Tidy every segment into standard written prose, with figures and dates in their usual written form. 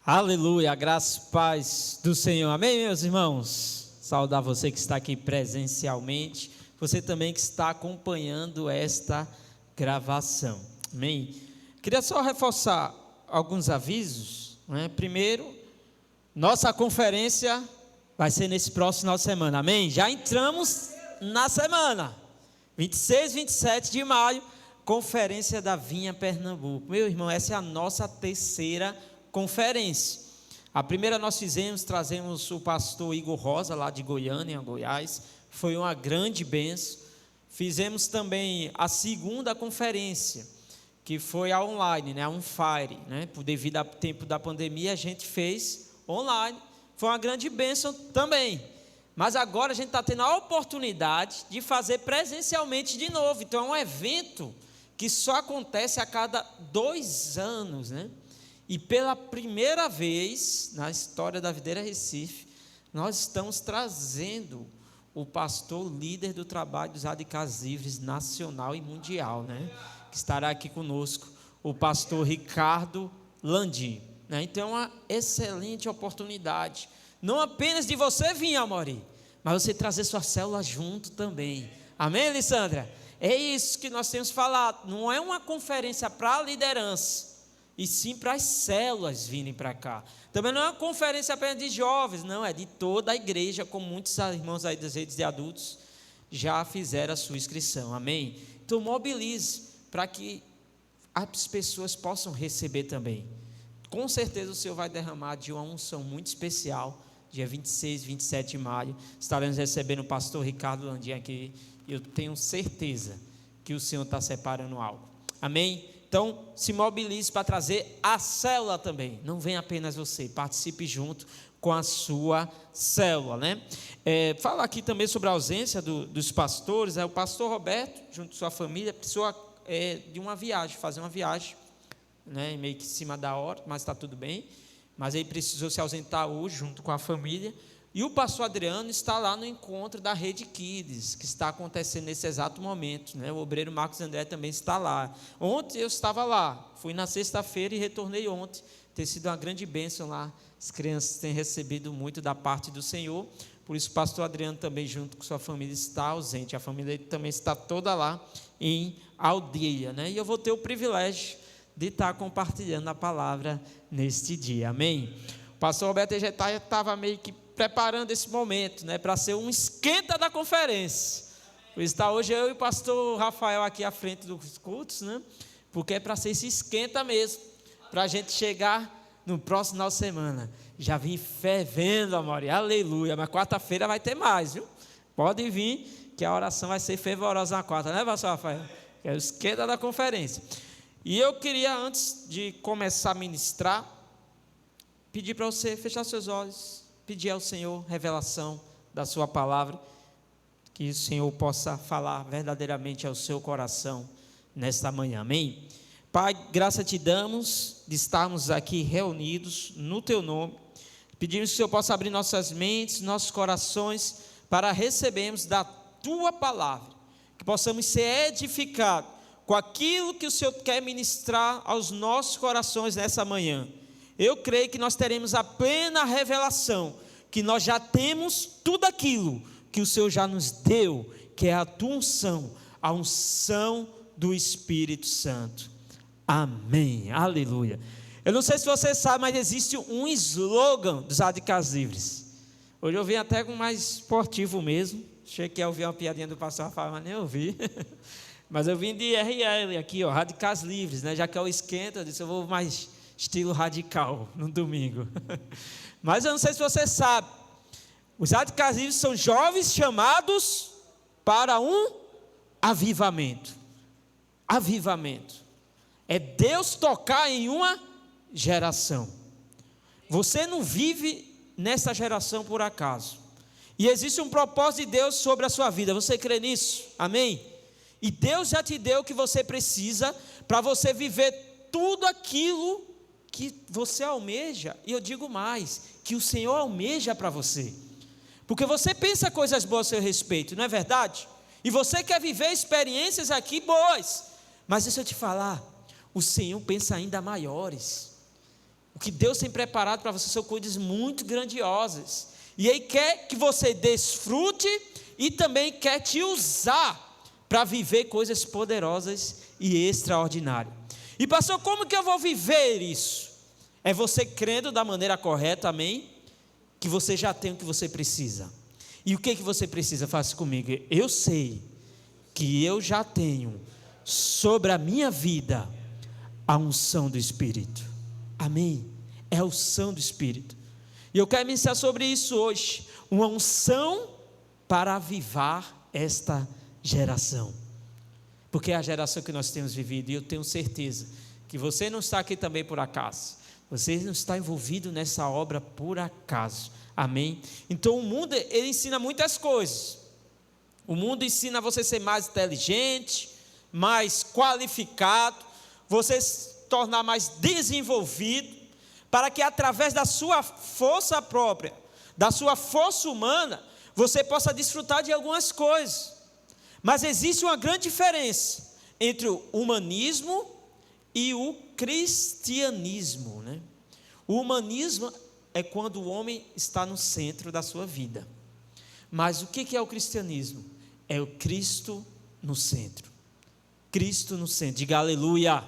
Aleluia, graça e paz do Senhor, amém, meus irmãos? Saudar você que está aqui presencialmente, você também que está acompanhando esta gravação, amém? Queria só reforçar alguns avisos, né? Primeiro, nossa conferência vai ser nesse próximo final de semana, amém? Já entramos na semana, 26 e 27 de maio, Conferência da Vinha Pernambuco. Meu irmão, essa é a nossa terceira conferência. A primeira nós trazemos o pastor Igor Rosa, lá de Goiânia, Goiás, foi uma grande bênção. Fizemos também a segunda conferência, que foi a online, né, a Unfire, né, devido ao tempo da pandemia, a gente fez online, foi uma grande bênção também. Mas agora a gente está tendo a oportunidade de fazer presencialmente de novo. Então é um evento que só acontece a cada 2 anos, né? E pela primeira vez na história da Videira Recife, nós estamos trazendo o pastor líder do trabalho dos radicais livres nacional e mundial, né? Que estará aqui conosco, o pastor Ricardo Landim, né? Então é uma excelente oportunidade, não apenas de você vir, Amori, mas você trazer sua célula junto também, amém, Alessandra? É isso que nós temos falado, não é uma conferência para a liderança, e sim para as células virem para cá. Também não é uma conferência apenas de jovens, não, é de toda a igreja, como muitos irmãos aí das redes de adultos já fizeram a sua inscrição, amém? Então mobilize para que as pessoas possam receber também. Com certeza o Senhor vai derramar de uma unção muito especial, dia 26 e 27 de maio, estaremos recebendo o pastor Ricardo Landim aqui, e eu tenho certeza que o Senhor está separando algo, amém? Então, se mobilize para trazer a célula também. Não vem apenas você, participe junto com a sua célula, né? Fala aqui também sobre a ausência dos pastores. O pastor Roberto, junto com sua família, precisou de uma viagem, fazer uma viagem, né? Meio que em cima da hora, mas está tudo bem. Mas ele precisou se ausentar hoje, junto com a família. E o pastor Adriano está lá no encontro da Rede Kids, que está acontecendo nesse exato momento, né? O obreiro Marcos André também está lá. Ontem eu estava lá, fui na sexta-feira e retornei ontem. Tem sido uma grande bênção lá, as crianças têm recebido muito da parte do Senhor, por isso o pastor Adriano também, junto com sua família, está ausente. A família dele também está toda lá em aldeia, né? E eu vou ter o privilégio de estar compartilhando a palavra neste dia, amém? O pastor Roberto já estava meio que preparando esse momento, né, para ser um esquenta da conferência. Por isso está hoje eu e o pastor Rafael aqui à frente dos cultos, né, porque é para ser esse esquenta mesmo, para a gente chegar no próximo final de semana. Já vim fervendo, amor, aleluia, mas quarta-feira vai ter mais, viu? Pode vir, que a oração vai ser fervorosa na quarta, né, pastor Rafael? Que é o esquenta da conferência. E eu queria, antes de começar a ministrar, pedir para você fechar seus olhos, pedir ao Senhor revelação da sua palavra, que o Senhor possa falar verdadeiramente ao seu coração nesta manhã, amém? Pai, graça te damos de estarmos aqui reunidos no teu nome, pedimos que o Senhor possa abrir nossas mentes, nossos corações, para recebermos da tua palavra, que possamos ser edificados com aquilo que o Senhor quer ministrar aos nossos corações nessa manhã. Eu creio que nós teremos a plena revelação, que nós já temos tudo aquilo que o Senhor já nos deu, que é a tua unção, a unção do Espírito Santo. Amém, aleluia. Eu não sei se você sabe, mas existe um slogan dos radicais livres. Hoje eu vim até com mais esportivo mesmo, achei que ia ouvir uma piadinha do pastor Rafael, mas nem ouvi. Mas eu vim de RL aqui, ó, radicais livres, né? Já que é o esquenta, eu disse, eu vou mais estilo radical no domingo. Mas eu não sei se você sabe, os radicais livres são jovens chamados para um avivamento. Avivamento é Deus tocar em uma geração. Você não vive nessa geração por acaso, e existe um propósito de Deus sobre a sua vida. Você crê nisso? Amém? E Deus já te deu o que você precisa para você viver tudo aquilo que você almeja. E eu digo mais, que o Senhor almeja para você, porque você pensa coisas boas a seu respeito, não é verdade? E você quer viver experiências aqui boas, mas deixa eu te falar, o Senhor pensa ainda maiores. O que Deus tem preparado para você são coisas muito grandiosas. E Ele quer que você desfrute e também quer te usar para viver coisas poderosas e extraordinárias. E pastor, como que eu vou viver isso? É você crendo da maneira correta, amém? Que você já tem o que você precisa. E o que você precisa? Faça comigo. Eu sei que eu já tenho sobre a minha vida a unção do Espírito. Amém? É a unção do Espírito. E eu quero ministrar sobre isso hoje. Uma unção para avivar esta geração. Porque é a geração que nós temos vivido. E eu tenho certeza que você não está aqui também por acaso. Você não está envolvido nessa obra por acaso. Amém? Então o mundo, ele ensina muitas coisas. O mundo ensina você a ser mais inteligente, mais qualificado, você se tornar mais desenvolvido, para que através da sua força própria, da sua força humana, você possa desfrutar de algumas coisas. Mas existe uma grande diferença entre o humanismo e o cristianismo, né? O humanismo é quando o homem está no centro da sua vida. Mas o que é o cristianismo? É o Cristo no centro. Cristo no centro. Diga aleluia.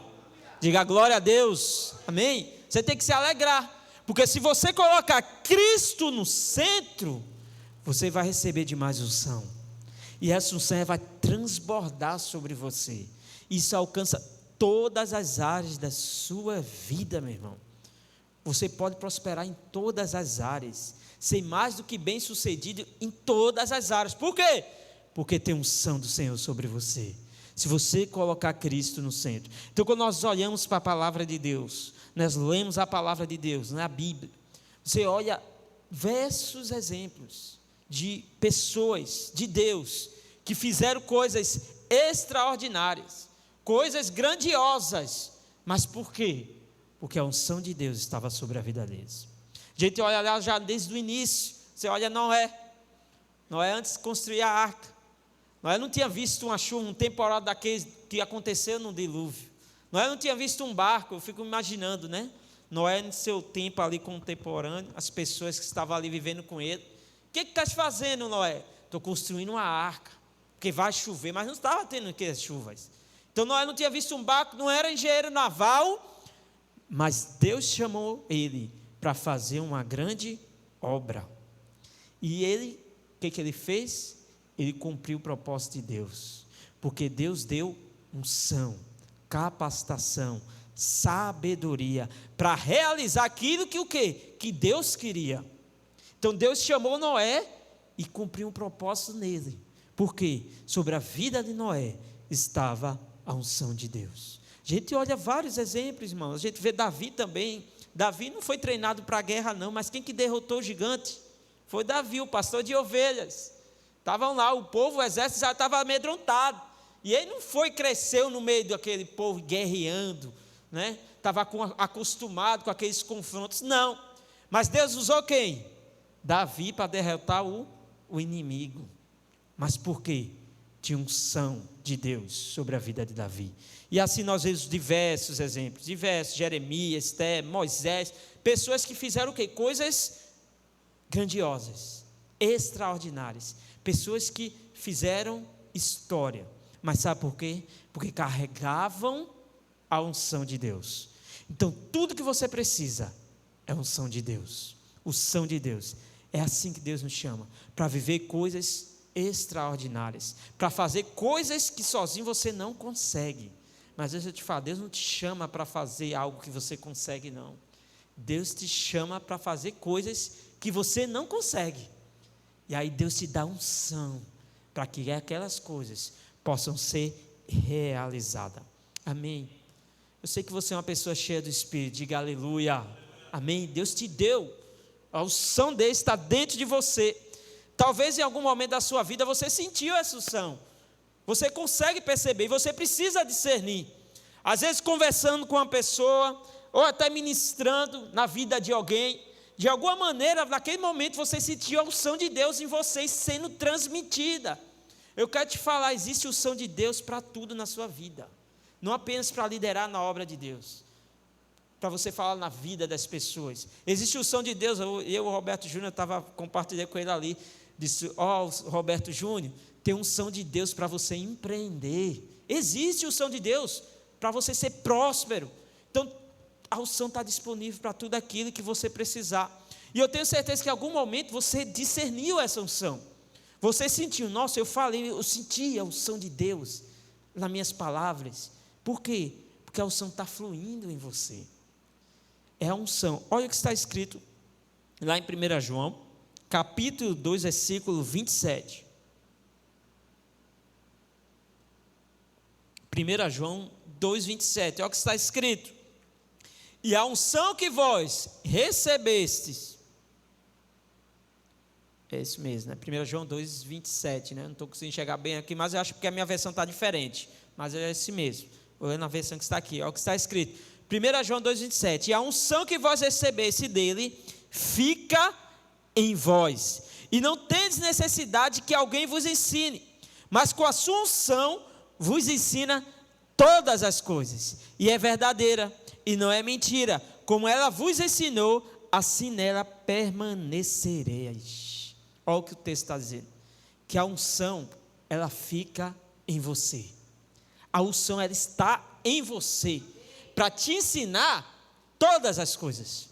Diga glória a Deus. Amém? Você tem que se alegrar. Porque se você colocar Cristo no centro, você vai receber de mais unção. E essa unção vai transbordar sobre você. Isso alcança todas as áreas da sua vida, meu irmão. Você pode prosperar em todas as áreas, ser mais do que bem sucedido em todas as áreas. Por quê? Porque tem unção do Senhor sobre você. Se você colocar Cristo no centro. Então, quando nós olhamos para a palavra de Deus, nós lemos a palavra de Deus, na Bíblia, você olha diversos exemplos de pessoas de Deus que fizeram coisas extraordinárias, coisas grandiosas. Mas por quê? Porque a unção de Deus estava sobre a vida deles. A gente olha lá já desde o início. Você olha Noé. Noé antes de construir a arca. Noé não tinha visto uma chuva, um temporal daqueles que aconteceu no dilúvio. Noé não tinha visto um barco. Eu fico imaginando, né? Noé no seu tempo ali contemporâneo, as pessoas que estavam ali vivendo com ele. O que estás fazendo, Noé? Estou construindo uma arca, porque vai chover, mas não estava tendo aquelas chuvas. Então Noé não tinha visto um barco, não era engenheiro naval, mas Deus chamou ele para fazer uma grande obra. E ele, o que ele fez? Ele cumpriu o propósito de Deus, porque Deus deu unção, capacitação, sabedoria, para realizar aquilo que o quê? Que Deus queria. Então Deus chamou Noé e cumpriu um propósito nele. Por quê? Sobre a vida de Noé estava a unção de Deus. A gente olha vários exemplos, irmãos. A gente vê Davi também. Davi não foi treinado para a guerra não, mas quem que derrotou o gigante? Foi Davi, o pastor de ovelhas. Estavam lá, o povo, o exército já estava amedrontado. E ele não foi, cresceu no meio daquele povo guerreando, né? Estava acostumado com aqueles confrontos, não. Mas Deus usou quem? Davi para derrotar o inimigo. Mas por quê? Tinha unção de Deus sobre a vida de Davi. E assim nós vemos diversos exemplos, Jeremias, Esté, Moisés, pessoas que fizeram o quê? Coisas grandiosas, extraordinárias, pessoas que fizeram história. Mas sabe por quê? Porque carregavam a unção de Deus. Então tudo que você precisa é a unção de Deus. Unção de Deus. É assim que Deus nos chama, para viver coisas extraordinárias, para fazer coisas que sozinho você não consegue. Mas deixa eu te falar, Deus não te chama para fazer algo que você consegue, não. Deus te chama para fazer coisas que você não consegue. E aí Deus te dá unção para que aquelas coisas possam ser realizadas. Amém? Eu sei que você é uma pessoa cheia do Espírito, diga aleluia. Amém? Deus te deu, a unção dele está dentro de você. Talvez em algum momento da sua vida você sentiu essa unção. Você consegue perceber, e você precisa discernir. Às vezes conversando com uma pessoa, ou até ministrando na vida de alguém, de alguma maneira, naquele momento você sentiu a unção de Deus em você sendo transmitida. Eu quero te falar, existe unção de Deus para tudo na sua vida. Não apenas para liderar na obra de Deus. para você falar na vida das pessoas. Existe unção de Deus. O Roberto Júnior, estava compartilhando com ele ali, disse, Roberto Júnior, tem unção de Deus para você empreender. Existe unção de Deus para você ser próspero. Então, a unção está disponível para tudo aquilo que você precisar. E eu tenho certeza que em algum momento você discerniu essa unção. Você sentiu, nossa, eu senti a unção de Deus nas minhas palavras. Por quê? Porque a unção está fluindo em você. É a unção. Olha o que está escrito lá em 1 João, capítulo 2, versículo 27. 1 João 2, 27. Olha o que está escrito. E a unção que vós recebestes, é isso mesmo, né? 1 João 2, 27, né? Não estou conseguindo enxergar bem aqui, mas eu acho que a minha versão está diferente, mas é esse mesmo, olhando a versão que está aqui, olha o que está escrito, 1 João 2, 27, e a unção que vós recebeste dele, fica em vós, e não tendes necessidade que alguém vos ensine, mas com a sua unção, vos ensina todas as coisas, e é verdadeira, e não é mentira, como ela vos ensinou, assim nela permanecereis. Olha o que o texto está dizendo, que a unção, ela fica em você, a unção, ela está em você, para te ensinar todas as coisas,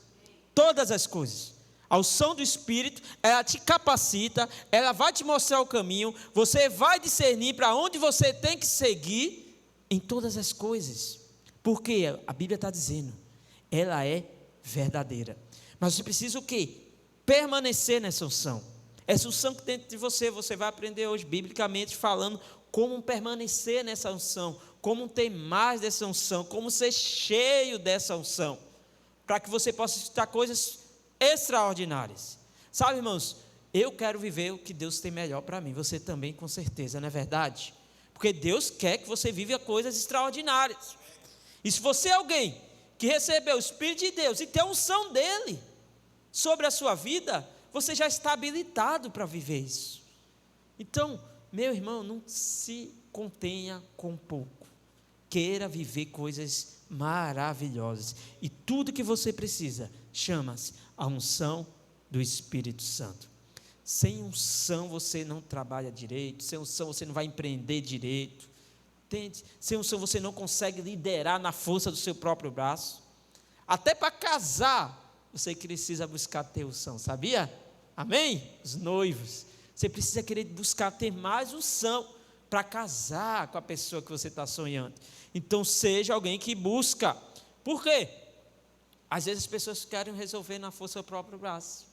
a unção do Espírito, ela te capacita, ela vai te mostrar o caminho, você vai discernir para onde você tem que seguir, em todas as coisas, porque a Bíblia está dizendo, ela é verdadeira, mas você precisa o quê? Permanecer nessa unção. Essa unção que dentro de você vai aprender hoje, biblicamente falando, como permanecer nessa unção, como ter mais dessa unção, como ser cheio dessa unção, para que você possa escutar coisas extraordinárias. Sabe, irmãos, eu quero viver o que Deus tem melhor para mim, você também com certeza, não é verdade? Porque Deus quer que você viva coisas extraordinárias, e se você é alguém que recebeu o Espírito de Deus, e tem a unção dEle sobre a sua vida, você já está habilitado para viver isso. Então, meu irmão, não se contenha com pouco. Queira viver coisas maravilhosas. E tudo que você precisa chama-se a unção do Espírito Santo. Sem unção você não trabalha direito. Sem unção você não vai empreender direito. Entende? Sem unção você não consegue liderar na força do seu próprio braço. Até para casar, você precisa buscar ter unção, sabia? Amém? Os noivos, você precisa querer buscar ter mais unção para casar com a pessoa que você está sonhando. Então seja alguém que busca. Por quê? Às vezes as pessoas querem resolver na força do próprio braço.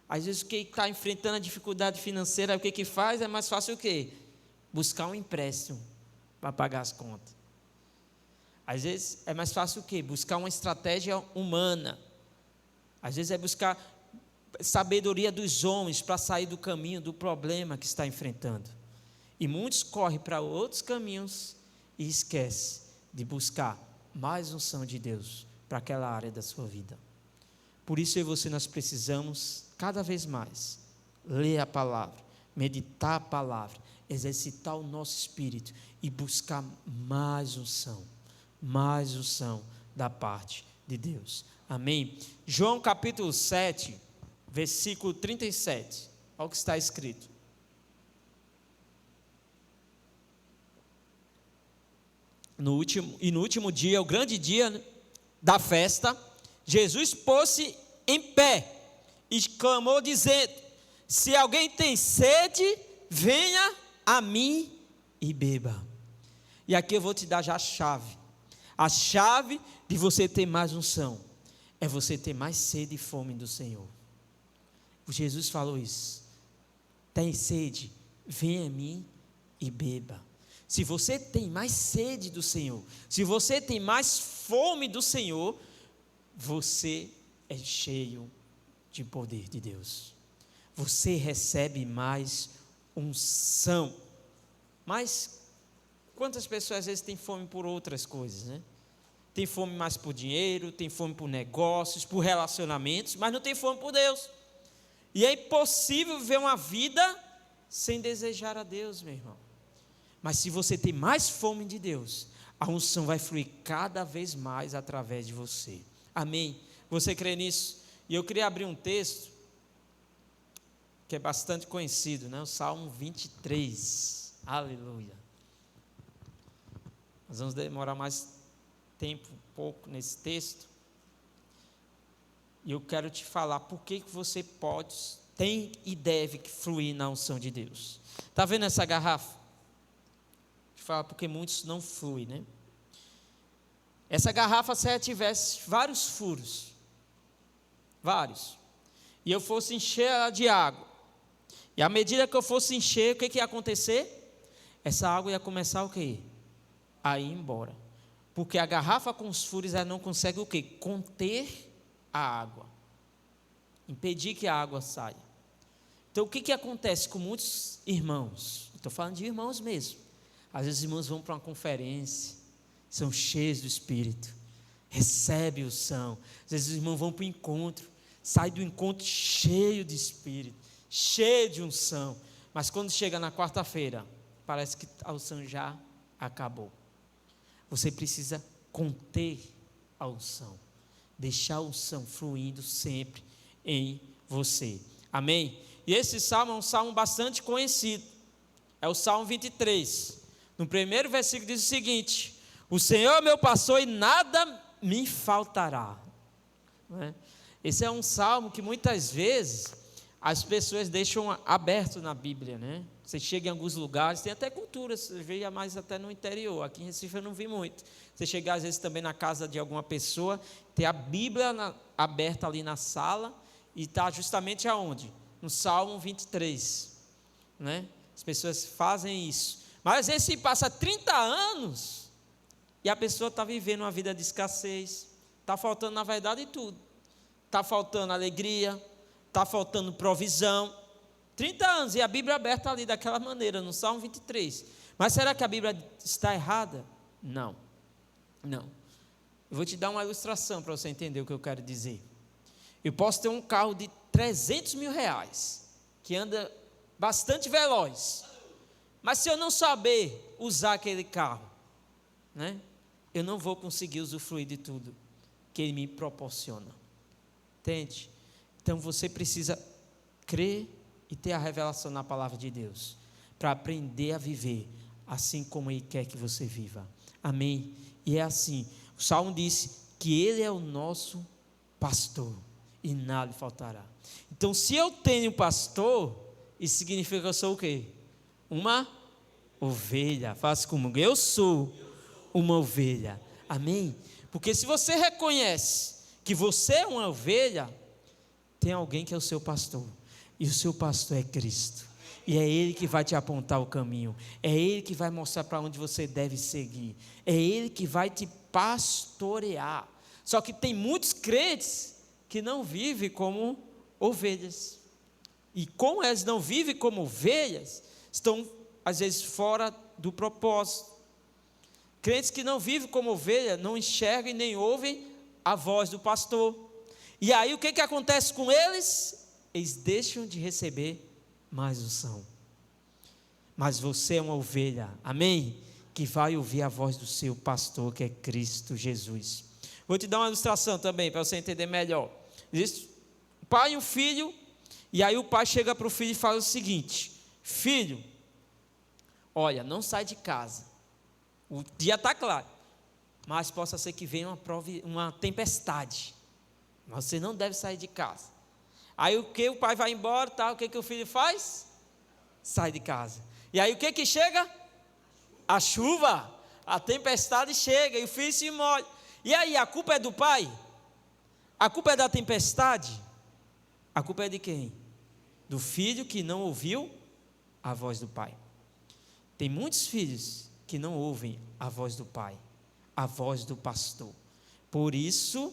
Às vezes quem está enfrentando a dificuldade financeira, o que faz? É mais fácil o quê? Buscar um empréstimo para pagar as contas. Às vezes é mais fácil o quê? Buscar uma estratégia humana. Às vezes é buscar sabedoria dos homens para sair do caminho do problema que está enfrentando. E muitos correm para outros caminhos e esquecem de buscar mais unção de Deus para aquela área da sua vida. Por isso eu e você nós precisamos cada vez mais ler a palavra, meditar a palavra, exercitar o nosso espírito e buscar mais unção da parte de Deus. Amém? João capítulo 7, versículo 37, olha o que está escrito. No último dia, o grande dia da festa, Jesus pôs-se em pé e clamou dizendo: se alguém tem sede, venha a mim e beba. E aqui eu vou te dar já a chave de você ter mais unção, é você ter mais sede e fome do Senhor. Jesus falou isso, tem sede, venha a mim e beba. Se você tem mais sede do Senhor, se você tem mais fome do Senhor, você é cheio de poder de Deus, você recebe mais unção. Mas quantas pessoas às vezes têm fome por outras coisas, né? Tem fome mais por dinheiro, tem fome por negócios, por relacionamentos, mas não tem fome por Deus. E é impossível viver uma vida sem desejar a Deus, meu irmão. Mas se você tem mais fome de Deus, a unção vai fluir cada vez mais através de você. Amém? Você crê nisso? E eu queria abrir um texto que é bastante conhecido, né? O Salmo 23. Aleluia. Nós vamos demorar mais tempo, um pouco, nesse texto. E eu quero te falar por que você pode, tem e deve fluir na unção de Deus. Está vendo essa garrafa? Te falar porque muitos não fluem, né? Essa garrafa, se ela tivesse vários furos, vários, e eu fosse encher ela de água, e à medida que eu fosse encher, o que ia acontecer? Essa água ia começar o quê? A ir embora. Porque a garrafa com os furos, ela não consegue o quê? Conter a água. Impedir que a água saia. Então o que acontece com muitos irmãos? Estou falando de irmãos mesmo. Às vezes os irmãos vão para uma conferência, são cheios do Espírito, recebem o são. Às vezes os irmãos vão para o encontro, saem do encontro cheio de Espírito, cheio de unção. Mas quando chega na quarta-feira, parece que a unção já acabou. Você precisa conter a unção, deixar a unção fluindo sempre em você. Amém? E esse salmo é um salmo bastante conhecido. É o Salmo 23. No primeiro versículo diz o seguinte: o Senhor é meu pastor e nada me faltará. Não é? Esse é um salmo que muitas vezes as pessoas deixam aberto na Bíblia, né? Você chega em alguns lugares, tem até culturas, eu vejo mais até no interior, aqui em Recife eu não vi muito. Você chegar às vezes também na casa de alguma pessoa, tem a Bíblia aberta ali na sala, e está justamente aonde? No Salmo 23, né? As pessoas fazem isso. Mas às vezes se passa 30 anos, e a pessoa está vivendo uma vida de escassez, está faltando na verdade tudo. Está faltando alegria, está faltando provisão. 30 anos e a Bíblia aberta ali daquela maneira, no Salmo 23. Mas será que a Bíblia está errada? Não, não. Eu vou te dar uma ilustração para você entender o que eu quero dizer. Eu posso ter um carro de 300 mil reais, que anda bastante veloz, mas se eu não saber usar aquele carro, né, eu não vou conseguir usufruir de tudo que ele me proporciona. Entende? Então você precisa crer e ter a revelação na palavra de Deus, para aprender a viver assim como Ele quer que você viva. Amém? E é assim, o Salmo diz que Ele é o nosso pastor e nada lhe faltará. Então se eu tenho pastor, isso significa que eu sou o quê? Uma ovelha. Faça comigo, eu sou uma ovelha. Amém? Porque se você reconhece que você é uma ovelha, tem alguém que é o seu pastor, e o seu pastor é Cristo, e é Ele que vai te apontar o caminho, é Ele que vai mostrar para onde você deve seguir, é Ele que vai te pastorear. Só que tem muitos crentes que não vivem como ovelhas, e como eles não vivem como ovelhas, estão às vezes fora do propósito. Crentes que não vivem como ovelha, não enxergam e nem ouvem a voz do pastor, e aí o que acontece com eles? Eles deixam de receber mais unção. Mas você é uma ovelha, amém? Que vai ouvir a voz do seu pastor, que é Cristo Jesus. Vou te dar uma ilustração também, para você entender melhor. Existe o pai e o filho, e aí o pai chega para o filho e fala o seguinte: filho, olha, não sai de casa, o dia está claro, mas possa ser que venha uma tempestade, mas você não deve sair de casa. Aí o que? O pai vai embora, tá? O que o filho faz? Sai de casa. E aí o que chega? A chuva, a tempestade chega e o filho se molha. E aí a culpa é do pai? A culpa é da tempestade? A culpa é de quem? Do filho que não ouviu a voz do pai. Tem muitos filhos que não ouvem a voz do pai, a voz do pastor. Por isso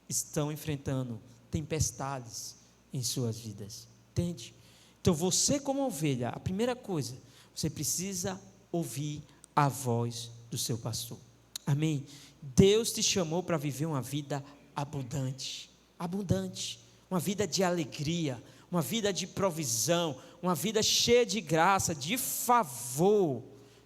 estão enfrentando tempestades em suas vidas, entende? Então você como ovelha, a primeira coisa, você precisa ouvir a voz do seu pastor, amém? Deus te chamou para viver uma vida abundante, uma vida de alegria, uma vida de provisão, uma vida cheia de graça, de favor.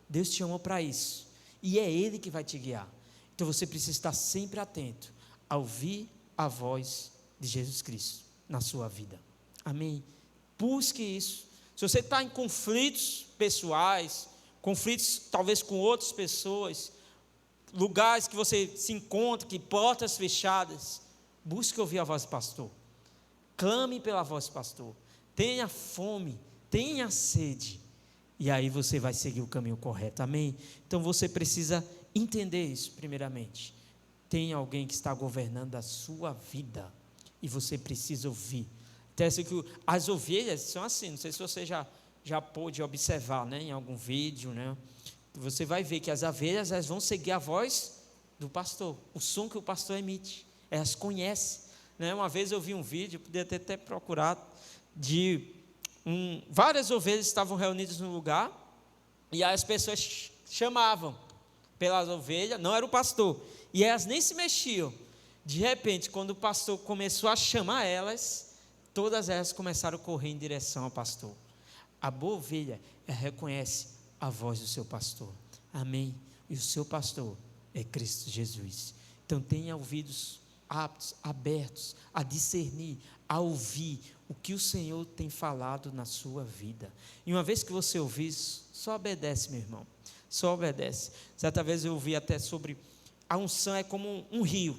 Deus te chamou para isso, e é Ele que vai te guiar. Então você precisa estar sempre atento a ouvir a voz de Jesus Cristo na sua vida. Amém? Busque isso. Se você está em conflitos pessoais, conflitos talvez com outras pessoas, lugares que você se encontra, que portas fechadas, busque ouvir a voz do pastor. Clame pela voz do pastor. Tenha fome, tenha sede. E aí você vai seguir o caminho correto. Amém? Então você precisa entender isso primeiramente. Tem alguém que está governando a sua vida. E você precisa ouvir. Até assim que as ovelhas são assim. Não sei se você já pôde observar, né, em algum vídeo, né? Você vai ver que as ovelhas, elas vão seguir a voz do pastor. O som que o pastor emite. Elas conhecem. Né? Uma vez eu vi um vídeo, podia ter até procurado, várias ovelhas estavam reunidas no lugar, e aí as pessoas chamavam pelas ovelhas, não era o pastor, e elas nem se mexiam. De repente, quando o pastor começou a chamar elas, todas elas começaram a correr em direção ao pastor. A boa ovelha, ela reconhece a voz do seu pastor. Amém? E o seu pastor é Cristo Jesus. Então tenha ouvidos aptos, abertos a discernir, a ouvir o que o Senhor tem falado na sua vida. E uma vez que você ouvir, só obedece, meu irmão, só obedece. Certa vez eu ouvi até sobre a unção é como um rio,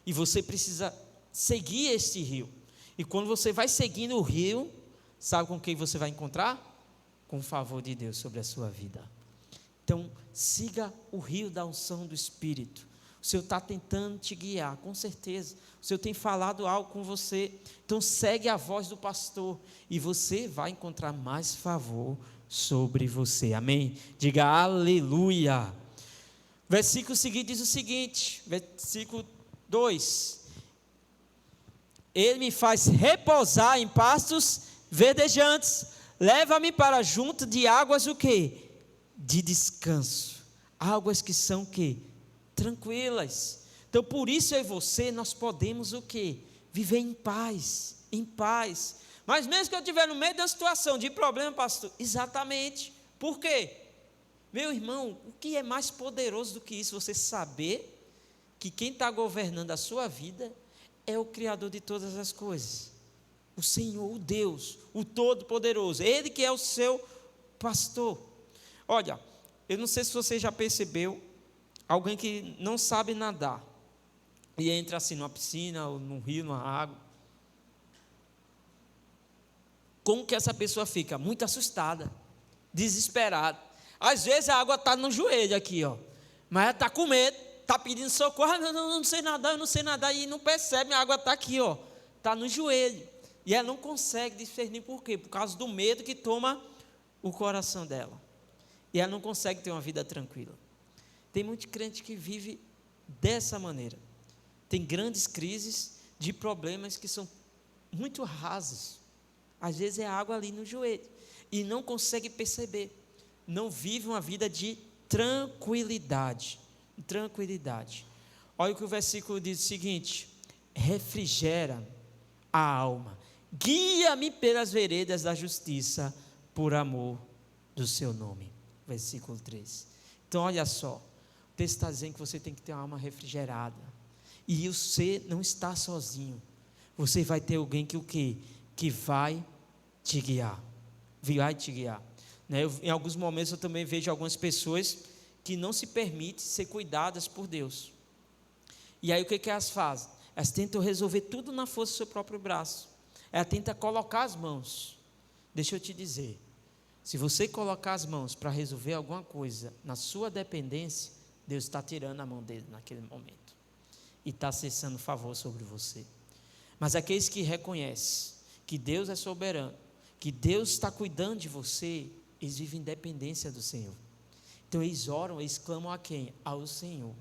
e você precisa seguir este rio, e quando você vai seguindo o rio, sabe com quem você vai encontrar? Com o favor de Deus sobre a sua vida. Então siga o rio da unção do Espírito. O Senhor está tentando te guiar, com certeza. O Senhor tem falado algo com você. Então segue a voz do pastor e você vai encontrar mais favor sobre você. Amém? Diga aleluia. Versículo seguinte diz o seguinte, versículo 2. Ele me faz repousar em pastos verdejantes. Leva-me para junto de águas o quê? De descanso. Águas que são o quê? Tranquilas. Então por isso eu e você, nós podemos o quê? Viver em paz, mas mesmo que eu estiver no meio de uma situação de problema, pastor, exatamente, por quê? Meu irmão, o que é mais poderoso do que isso? Você saber que quem está governando a sua vida é o Criador de todas as coisas, o Senhor, o Deus, o Todo-Poderoso, Ele que é o seu pastor. Olha, eu não sei se você já percebeu, alguém que não sabe nadar, e entra assim numa piscina, ou num rio, numa água, como que essa pessoa fica? Muito assustada, desesperada. Às vezes a água está no joelho aqui, ó, mas ela está com medo, está pedindo socorro, eu não sei nadar, e não percebe, a água está aqui, ó, está no joelho, e ela não consegue discernir por quê? Por causa do medo que toma o coração dela, e ela não consegue ter uma vida tranquila. Tem muito crente que vive dessa maneira, tem grandes crises de problemas que são muito rasos, às vezes é água ali no joelho, e não consegue perceber, não vive uma vida de tranquilidade. Olha o que o versículo diz o seguinte: refrigera a alma, guia-me pelas veredas da justiça, por amor do seu nome. Versículo 3. Então olha só, o texto está dizendo que você tem que ter uma alma refrigerada, e você não está sozinho, você vai ter alguém que o quê? Que vai te guiar, né? Em alguns momentos eu também vejo algumas pessoas que não se permitem ser cuidadas por Deus, e aí o que elas fazem? Elas tentam resolver tudo na força do seu próprio braço, elas tentam colocar as mãos. Deixa eu te dizer, se você colocar as mãos para resolver alguma coisa na sua dependência, Deus está tirando a mão dele naquele momento, e está cessando favor sobre você. Mas aqueles que reconhecem que Deus é soberano, que Deus está cuidando de você, eles vivem em dependência do Senhor. Então eles oram, eles clamam a quem? Ao Senhor.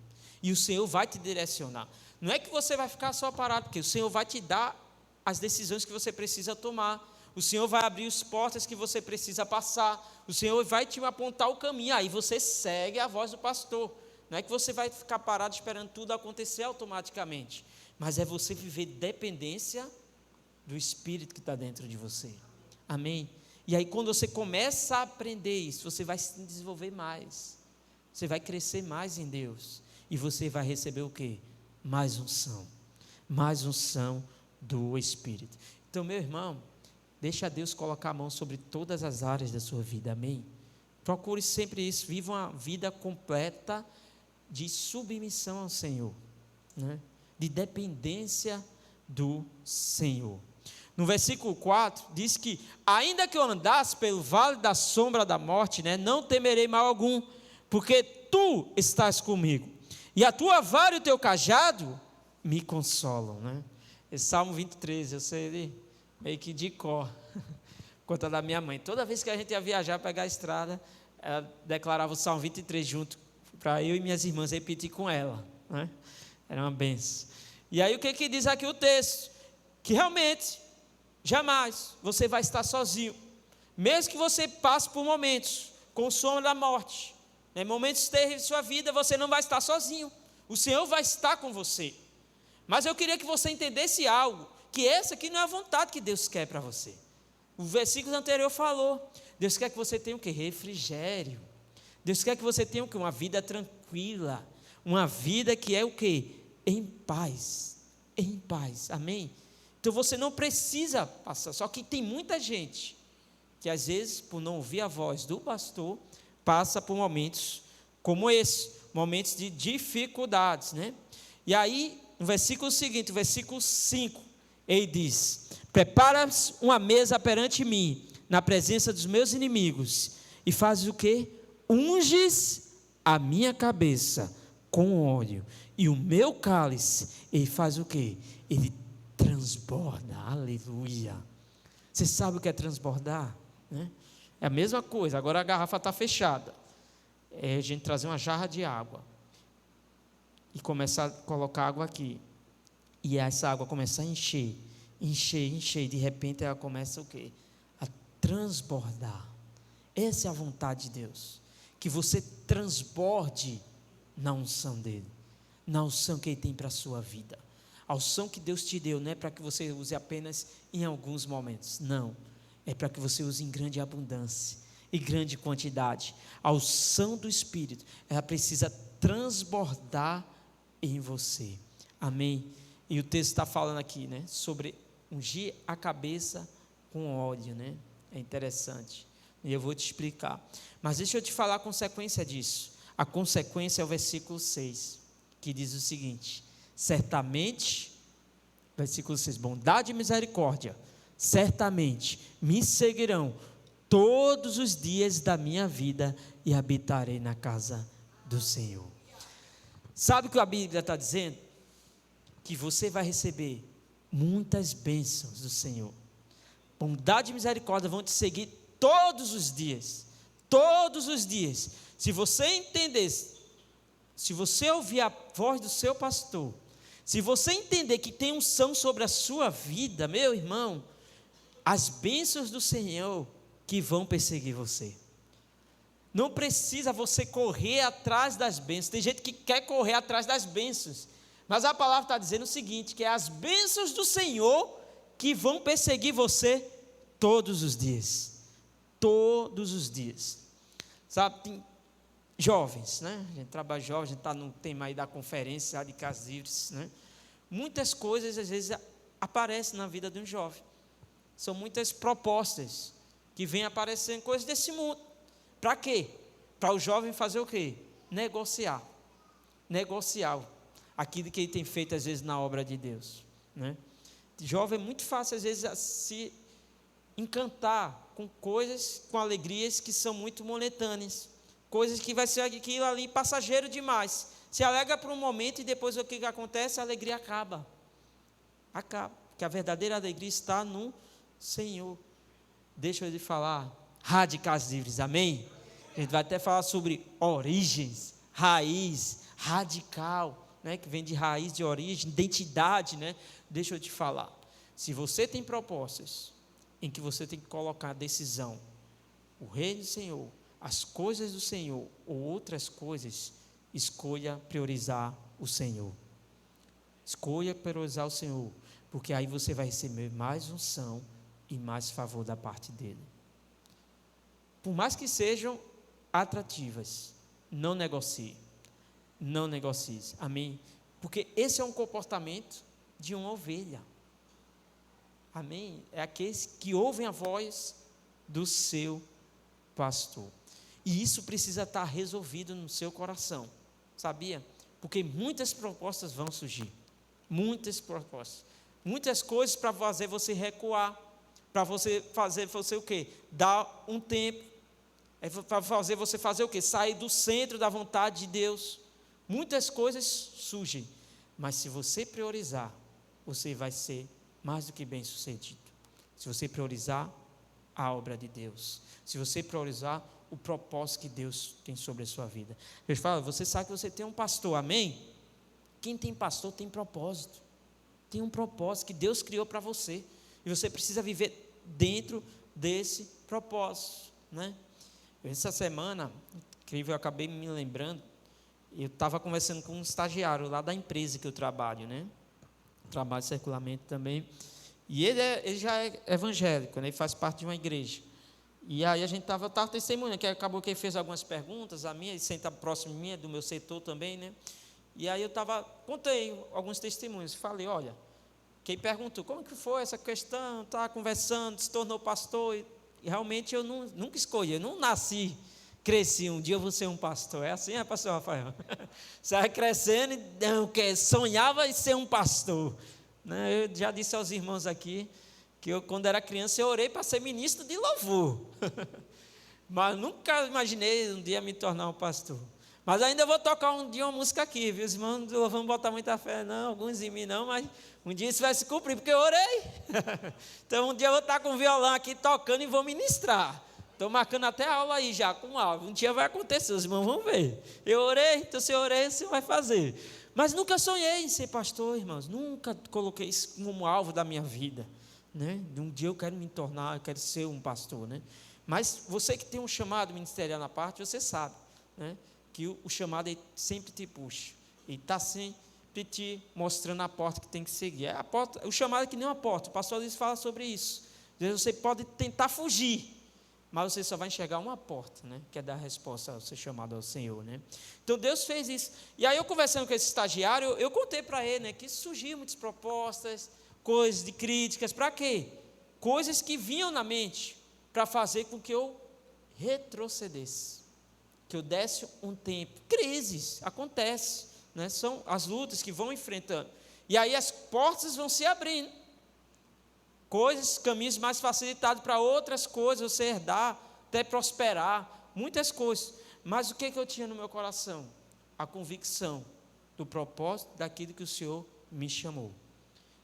E o Senhor vai te direcionar. Não é que você vai ficar só parado, porque o Senhor vai te dar as decisões que você precisa tomar. O Senhor vai abrir as portas que você precisa passar. O Senhor vai te apontar o caminho. Aí você segue a voz do pastor. Não é que você vai ficar parado esperando tudo acontecer automaticamente, mas é você viver dependência do Espírito que está dentro de você. Amém? E aí quando você começa a aprender isso, você vai se desenvolver mais. você vai crescer mais em Deus, e você vai receber o quê? Mais unção do Espírito. Então, meu irmão, deixa Deus colocar a mão sobre todas as áreas da sua vida, amém? Procure sempre isso, viva uma vida completa de submissão ao Senhor, né? De dependência do Senhor. No versículo 4, diz que, ainda que eu andasse pelo vale da sombra da morte, né, não temerei mal algum, porque tu estás comigo, e a tua vara e o teu cajado me consolam, né? Esse Salmo 23, eu sei ele meio que de cor, conta da minha mãe. Toda vez que a gente ia viajar, pegar a estrada, ela declarava o Salmo 23 junto, para eu e minhas irmãs repetir com ela, né? Era uma benção. E aí o que diz aqui o texto? Que realmente, jamais você vai estar sozinho, mesmo que você passe por momentos com o sombra da morte, né? Momentos terríveis de sua vida, você não vai estar sozinho, o Senhor vai estar com você. Mas eu queria que você entendesse algo, que essa aqui não é a vontade que Deus quer para você. O versículo anterior falou, Deus quer que você tenha o quê? Refrigério. Deus quer que você tenha o quê? Uma vida tranquila, uma vida que é o quê? Em paz, amém? Então você não precisa passar, só que tem muita gente que às vezes, por não ouvir a voz do pastor, passa por momentos como esse, momentos de dificuldades, né? E aí, no versículo seguinte, versículo 5, ele diz: preparas uma mesa perante mim, na presença dos meus inimigos, e fazes o quê? Unges a minha cabeça com óleo, e o meu cálice, ele faz o quê? Ele transborda, aleluia. Você sabe o que é transbordar, né? É a mesma coisa, agora a garrafa está fechada, é a gente trazer uma jarra de água, e começar a colocar água aqui, e essa água começa a encher, e de repente ela começa o quê? A transbordar. Essa é a vontade de Deus, que você transborde na unção dele, na unção que ele tem para a sua vida. A unção que Deus te deu não é para que você use apenas em alguns momentos, não, é para que você use em grande abundância e grande quantidade. A unção do Espírito, ela precisa transbordar em você, amém? E o texto está falando aqui, né, sobre ungir a cabeça com óleo, né? É interessante, e eu vou te explicar, mas deixa eu te falar a consequência disso. A consequência é o versículo 6, que diz o seguinte: certamente, versículo 6, bondade e misericórdia, certamente me seguirão todos os dias da minha vida, e habitarei na casa do Senhor. Sabe o que a Bíblia está dizendo? Que você vai receber muitas bênçãos do Senhor. Bondade e misericórdia vão te seguir todos os dias. Todos os dias. Se você entender, se você ouvir a voz do seu pastor, se você entender que tem unção sobre a sua vida, meu irmão, as bênçãos do Senhor que vão perseguir você. Não precisa você correr atrás das bênçãos. Tem gente que quer correr atrás das bênçãos, mas a palavra está dizendo o seguinte, que é as bênçãos do Senhor que vão perseguir você todos os dias. Todos os dias. Sabe, tem jovens, né? A gente trabalha jovem, a gente está no tema aí da conferência de Casas Livres, né? Muitas coisas às vezes aparecem na vida de um jovem. São muitas propostas que vêm aparecendo, coisas desse mundo. Para quê? Para o jovem fazer o quê? Negociar aquilo que ele tem feito às vezes na obra de Deus, né? Jovem é muito fácil às vezes a se encantar com coisas, com alegrias que são muito momentâneas, coisas que vai ser aquilo ali passageiro demais, se alegra por um momento e depois o que acontece? A alegria acaba, porque a verdadeira alegria está no Senhor. Deixa eu lhe falar, Casas Livres, amém? A gente vai até falar sobre origens, raiz, radical, né? Que vem de raiz, de origem, identidade, né? Deixa eu te falar, se você tem propostas em que você tem que colocar a decisão, o reino do Senhor, as coisas do Senhor ou outras coisas, escolha priorizar o Senhor. Escolha priorizar o Senhor, porque aí você vai receber mais unção e mais favor da parte dele. Por mais que sejam atrativas, não negocie. Não negocie. Amém? Porque esse é um comportamento de uma ovelha. Amém? É aqueles que ouvem a voz do seu pastor. E isso precisa estar resolvido no seu coração. Sabia? Porque muitas propostas vão surgir. Muitas propostas. Muitas coisas para fazer você recuar. Para você fazer você o quê? Dar um tempo. É para fazer você fazer o quê? Sair do centro da vontade de Deus. Muitas coisas surgem. Mas se você priorizar, você vai ser mais do que bem sucedido. Se você priorizar a obra de Deus. Se você priorizar o propósito que Deus tem sobre a sua vida. Eu falo, você sabe que você tem um pastor, amém? Quem tem pastor tem propósito. Tem um propósito que Deus criou para você. E você precisa viver dentro desse propósito, né? Essa semana, incrível, eu acabei me lembrando, eu estava conversando com um estagiário lá da empresa que eu trabalho, né? Trabalho circulamento também. E ele já é evangélico, né? Ele faz parte de uma igreja. E aí a gente estava testemunhando, que acabou que ele fez algumas perguntas, a minha, ele senta próximo de mim, do meu setor também, né? E aí eu contei alguns testemunhos, falei, olha, quem perguntou, como que foi essa questão, estava conversando, se tornou pastor, e realmente eu nunca escolhi, eu não nasci, cresci, um dia eu vou ser um pastor, é assim, pastor Rafael? Você vai crescendo e sonhava em ser um pastor, né? Eu já disse aos irmãos aqui, que eu, quando era criança, eu orei para ser ministro de louvor, mas nunca imaginei um dia me tornar um pastor. Mas ainda vou tocar um dia uma música aqui, viu? Os irmãos não vão botar muita fé, não, alguns em mim não, mas um dia isso vai se cumprir, porque eu orei. Então um dia eu vou estar com o violão aqui tocando e vou ministrar. Estou marcando até a aula aí já, com aula. Um dia vai acontecer, os irmãos vão ver. Eu orei, então se eu orei, você vai fazer. Mas nunca sonhei em ser pastor, irmãos. Nunca coloquei isso como alvo da minha vida, né? Um dia eu quero me tornar, eu quero ser um pastor, né? Mas você que tem um chamado ministerial na parte, você sabe, né? Que o chamado sempre te puxa, e está sempre te mostrando a porta que tem que seguir. A porta, o chamado é que nem uma porta, o pastor Luiz fala sobre isso. Às vezes você pode tentar fugir, mas você só vai enxergar uma porta, né? Que é dar a resposta ao seu chamado ao Senhor, né? Então Deus fez isso. E aí eu conversando com esse estagiário, eu contei para ele, né, que surgiam muitas propostas, coisas de críticas, para quê? Coisas que vinham na mente, para fazer com que eu retrocedesse, que eu desse um tempo. Crises acontecem, né? São as lutas que vão enfrentando, e aí as portas vão se abrindo, coisas, caminhos mais facilitados para outras coisas, você herdar, até prosperar, muitas coisas. Mas o que eu tinha no meu coração? A convicção do propósito daquilo que o Senhor me chamou.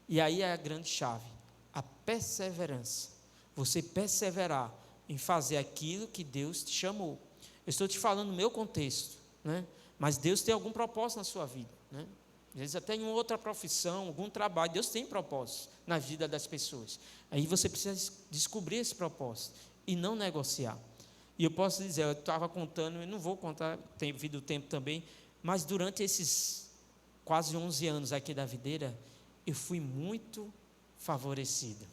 E aí é a grande chave, a perseverança, você perseverar em fazer aquilo que Deus te chamou. Eu estou te falando no meu contexto, né? Mas Deus tem algum propósito na sua vida, né? Às vezes até em outra profissão, algum trabalho, Deus tem propósito na vida das pessoas. Aí você precisa descobrir esse propósito e não negociar. E eu posso dizer, eu estava contando, eu não vou contar, tem vindo o tempo também, mas durante esses quase 11 anos aqui da videira, eu fui muito favorecido,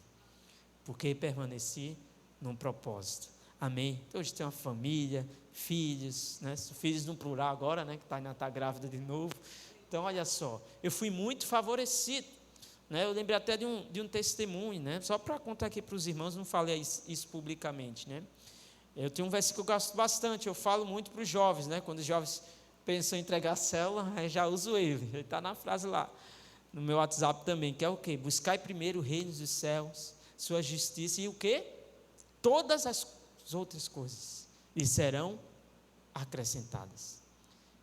porque permaneci num propósito. Amém? Então, hoje tem uma família, filhos, né? Filhos no plural agora, né? Que ainda está grávida de novo. Então, olha só, eu fui muito favorecido, né? Eu lembrei até de um testemunho, né? Só para contar aqui para os irmãos, não falei isso publicamente, né? Eu tenho um versículo que eu gosto bastante, eu falo muito para os jovens, né? Quando os jovens pensam em entregar a célula, aí já uso ele está na frase lá, no meu WhatsApp também, que é o quê? Buscai primeiro o reino dos céus, sua justiça e o quê? Todas as outras coisas lhe serão acrescentadas.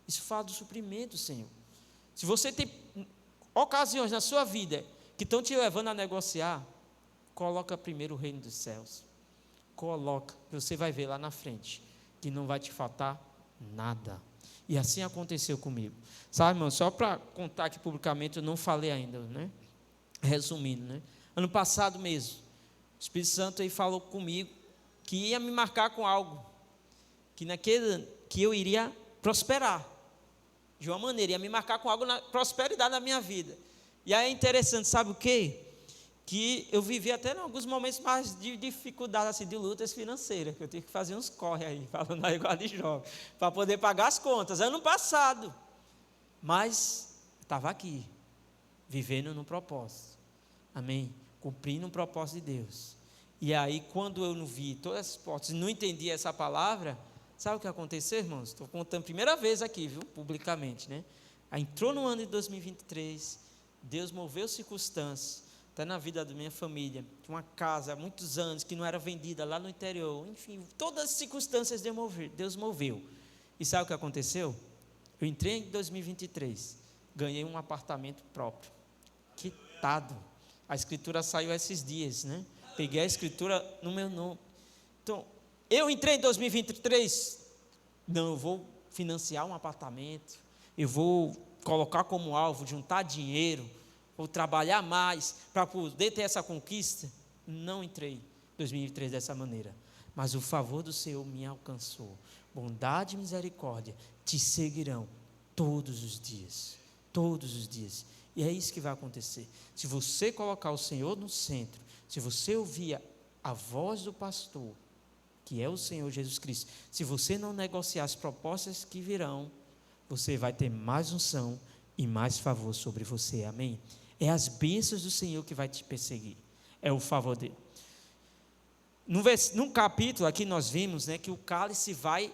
Isso fala do suprimento, Senhor. Se você tem ocasiões na sua vida que estão te levando a negociar, coloca primeiro o reino dos céus. Coloca, você vai ver lá na frente que não vai te faltar nada. E assim aconteceu comigo. Sabe, irmão, só para contar aqui publicamente, eu não falei ainda, né? Resumindo, né? Ano passado mesmo, o Espírito Santo aí falou comigo que ia me marcar com algo, que eu iria prosperar, de uma maneira, ia me marcar com algo na prosperidade da minha vida. E aí é interessante, sabe o quê? que eu vivi até em alguns momentos mais de dificuldade, assim, de lutas financeiras, que eu tive que fazer uns corre aí, falando aí igual de jovem, para poder pagar as contas, ano passado. Mas estava aqui, vivendo no propósito, amém? Cumprindo um propósito de Deus. E aí, quando eu não vi todas as portas, não entendi essa palavra, sabe o que aconteceu, irmãos? Estou contando a primeira vez aqui, viu, publicamente, né? Aí entrou no ano de 2023, Deus moveu circunstâncias, até na vida da minha família, tinha uma casa há muitos anos que não era vendida lá no interior, enfim, todas as circunstâncias Deus moveu. E sabe o que aconteceu? Eu entrei em 2023, ganhei um apartamento próprio, quitado. A escritura saiu esses dias, né? Peguei a escritura no meu nome. Então, eu entrei em 2023, não, eu vou financiar um apartamento, eu vou colocar como alvo, juntar dinheiro, vou trabalhar mais para poder ter essa conquista. Não entrei em 2023 dessa maneira, mas o favor do Senhor me alcançou. Bondade e misericórdia te seguirão todos os dias, todos os dias. E é isso que vai acontecer. Se você colocar o Senhor no centro, se você ouvir a voz do pastor, que é o Senhor Jesus Cristo, se você não negociar as propostas que virão, você vai ter mais unção e mais favor sobre você, amém? É as bênçãos do Senhor que vai te perseguir, é o favor dele. No capítulo aqui nós vimos, né, que o cálice vai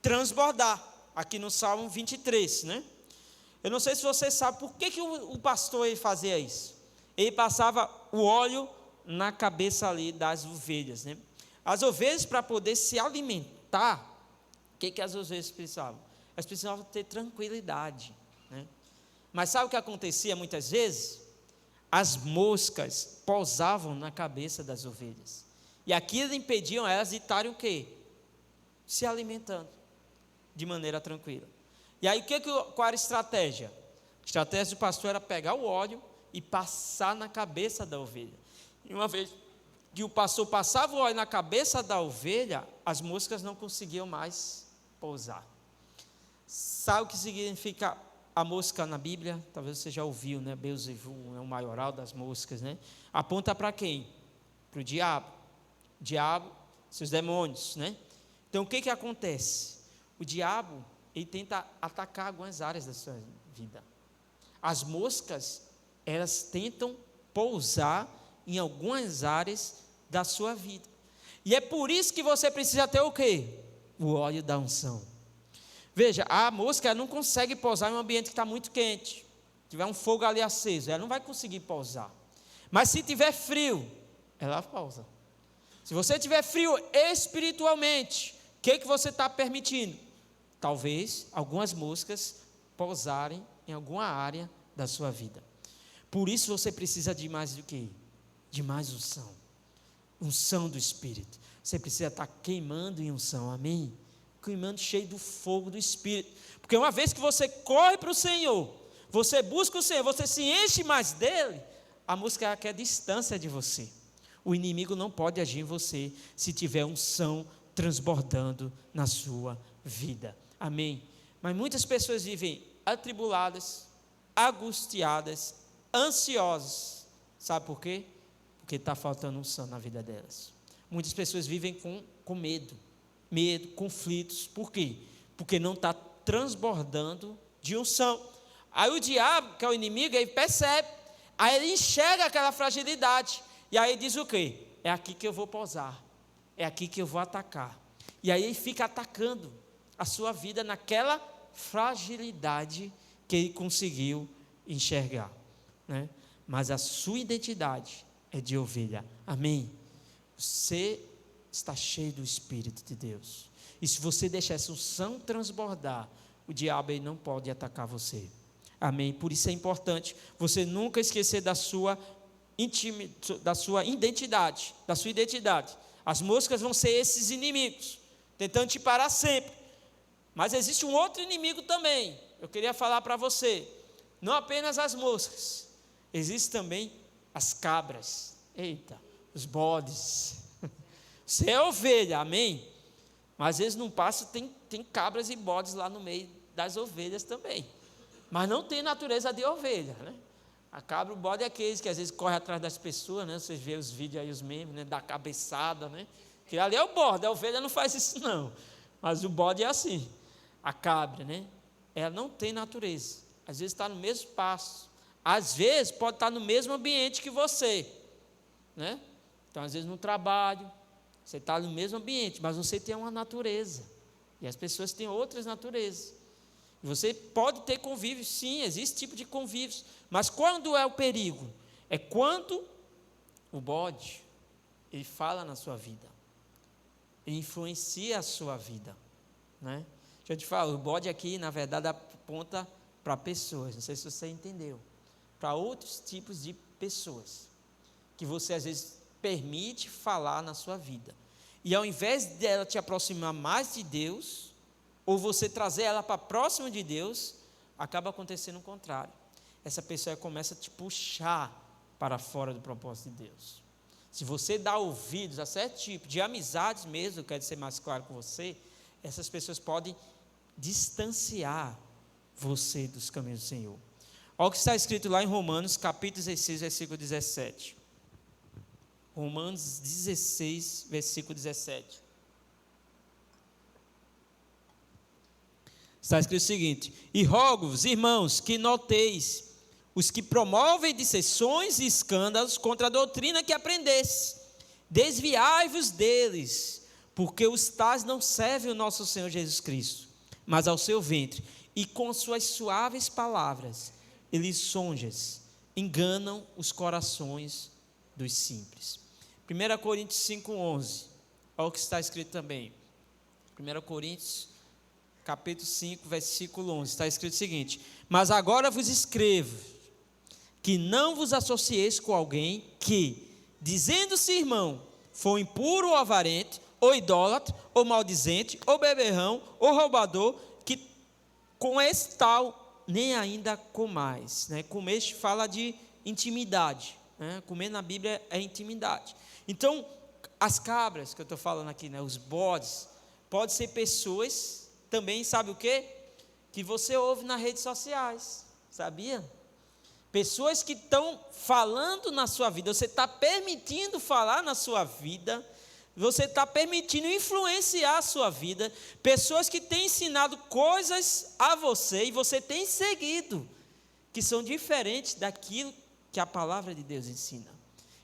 transbordar, aqui no Salmo 23, né? Eu não sei se você sabe por que o pastor ele fazia isso. Ele passava o óleo na cabeça ali das ovelhas, né? As ovelhas, para poder se alimentar, o que as ovelhas precisavam? Elas precisavam ter tranquilidade, né? Mas sabe o que acontecia muitas vezes? As moscas pousavam na cabeça das ovelhas, e aquilo impediam elas de estarem o quê? Se alimentando de maneira tranquila. E aí qual era a estratégia? A estratégia do pastor era pegar o óleo e passar na cabeça da ovelha. E uma vez que o pastor passava o óleo na cabeça da ovelha, as moscas não conseguiam mais pousar. Sabe o que significa a mosca na Bíblia? Talvez você já ouviu, né? Beelzebul é o maioral das moscas, né? Aponta para quem? Para o diabo. O diabo, seus demônios, né? Então o que acontece? O diabo, ele tenta atacar algumas áreas da sua vida. As moscas, elas tentam pousar em algumas áreas da sua vida. E é por isso que você precisa ter o quê? O óleo da unção. Veja, a mosca não consegue pousar em um ambiente que está muito quente. Se tiver um fogo ali aceso, ela não vai conseguir pousar. Mas se tiver frio, ela pousa. Se você tiver frio espiritualmente, o que você está permitindo? Talvez algumas moscas pousarem em alguma área da sua vida. Por isso você precisa de mais do que? De mais unção. Unção do Espírito. Você precisa estar queimando em unção, amém? Queimando cheio do fogo do Espírito. Porque uma vez que você corre para o Senhor, você busca o Senhor, você se enche mais dele, a mosca quer distância de você. O inimigo não pode agir em você se tiver unção transbordando na sua vida. Amém? Mas muitas pessoas vivem atribuladas, angustiadas, ansiosas. Sabe por quê? Porque está faltando unção na vida delas. Muitas pessoas vivem com medo, conflitos. Por quê? Porque não está transbordando de unção. Aí o diabo, que é o inimigo, ele percebe, aí ele enxerga aquela fragilidade, e aí diz o quê? É aqui que eu vou pousar, é aqui que eu vou atacar. E aí ele fica atacando a sua vida naquela fragilidade que ele conseguiu enxergar, né? Mas a sua identidade é de ovelha, amém? Você está cheio do Espírito de Deus, e se você deixar essa unção transbordar, o diabo ele não pode atacar você, amém? Por isso é importante você nunca esquecer da sua identidade, As moscas vão ser esses inimigos, tentando te parar sempre, mas existe um outro inimigo também. Eu queria falar para você, não apenas as moscas, existem também as cabras, os bodes. Você é ovelha, amém? Mas às vezes não passa, tem cabras e bodes lá no meio das ovelhas também, mas não tem natureza de ovelha, né? A cabra, o bode é aqueles que às vezes corre atrás das pessoas, né? Vocês vêem os vídeos aí, os memes, né? Da cabeçada, né? Que ali é o bode, a ovelha não faz isso não. Mas o bode é assim. A cabra, né? Ela não tem natureza. Às vezes está no mesmo passo. Às vezes pode estar no mesmo ambiente que você, né? Então às vezes no trabalho, você está no mesmo ambiente, mas você tem uma natureza. E as pessoas têm outras naturezas. Você pode ter convívio, sim, existe tipo de convívio, mas quando é o perigo? É quando o bode, ele fala na sua vida, ele influencia a sua vida, né? Deixa eu te falar, o bode aqui, na verdade, aponta para pessoas, não sei se você entendeu, para outros tipos de pessoas, que você às vezes permite falar na sua vida, e ao invés dela te aproximar mais de Deus, ou você trazer ela para próximo de Deus, acaba acontecendo o contrário. Essa pessoa começa a te puxar para fora do propósito de Deus. Se você dá ouvidos a certo tipo de amizades mesmo, eu quero ser mais claro com você, essas pessoas podem distanciar você dos caminhos do Senhor. Olha o que está escrito lá em Romanos, capítulo 16, versículo 17. Romanos 16, versículo 17. Está escrito o seguinte: e rogo-vos, irmãos, que noteis os que promovem dissensões e escândalos contra a doutrina que aprendestes. Desviai-vos deles, porque os tais não servem o nosso Senhor Jesus Cristo, mas ao seu ventre, e com suas suaves palavras e lisonjas enganam os corações dos simples. 1 Coríntios 5,11, olha o que está escrito também. 1 Coríntios capítulo 5, versículo 11, está escrito o seguinte: mas agora vos escrevo, que não vos associeis com alguém que, dizendo-se irmão, for impuro ou avarento, ou idólatra, ou maldizente, ou beberrão, ou roubador, que com esse tal nem ainda comais, né? Comer fala de intimidade, né? Comer na Bíblia é intimidade. Então, as cabras que eu estou falando aqui, né? Os bodes, pode ser pessoas também, sabe o quê? Que você ouve nas redes sociais, sabia? Pessoas que estão falando na sua vida, você está permitindo falar na sua vida, você está permitindo influenciar a sua vida, pessoas que têm ensinado coisas a você e você tem seguido, que são diferentes daquilo que a palavra de Deus ensina,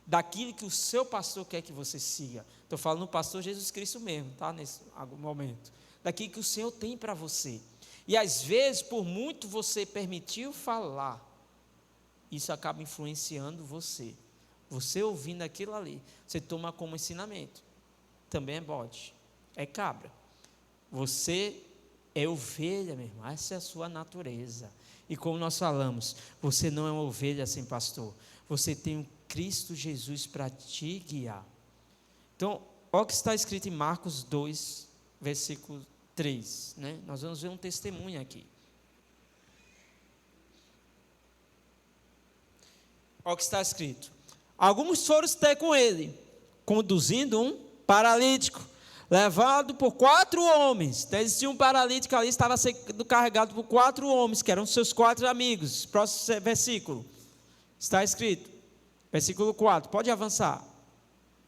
daquilo que o seu pastor quer que você siga. Estou falando do pastor Jesus Cristo mesmo, tá? Nesse momento. Daquilo que o Senhor tem para você. E às vezes, por muito você permitiu falar, isso acaba influenciando você. Você ouvindo aquilo ali, você toma como ensinamento. Também é bode, é cabra. Você é ovelha, meu irmão, essa é a sua natureza. E como nós falamos, você não é uma ovelha sem pastor. Você tem um Cristo Jesus para te guiar. Então, olha o que está escrito em Marcos 2, versículo 3, né? Nós vamos ver um testemunho aqui. Olha o que está escrito: alguns foram ter com ele, conduzindo um paralítico, levado por 4 homens. Então existia um paralítico ali, estava sendo carregado por 4 homens, que eram seus 4 amigos. Próximo versículo, está escrito, versículo 4, pode avançar,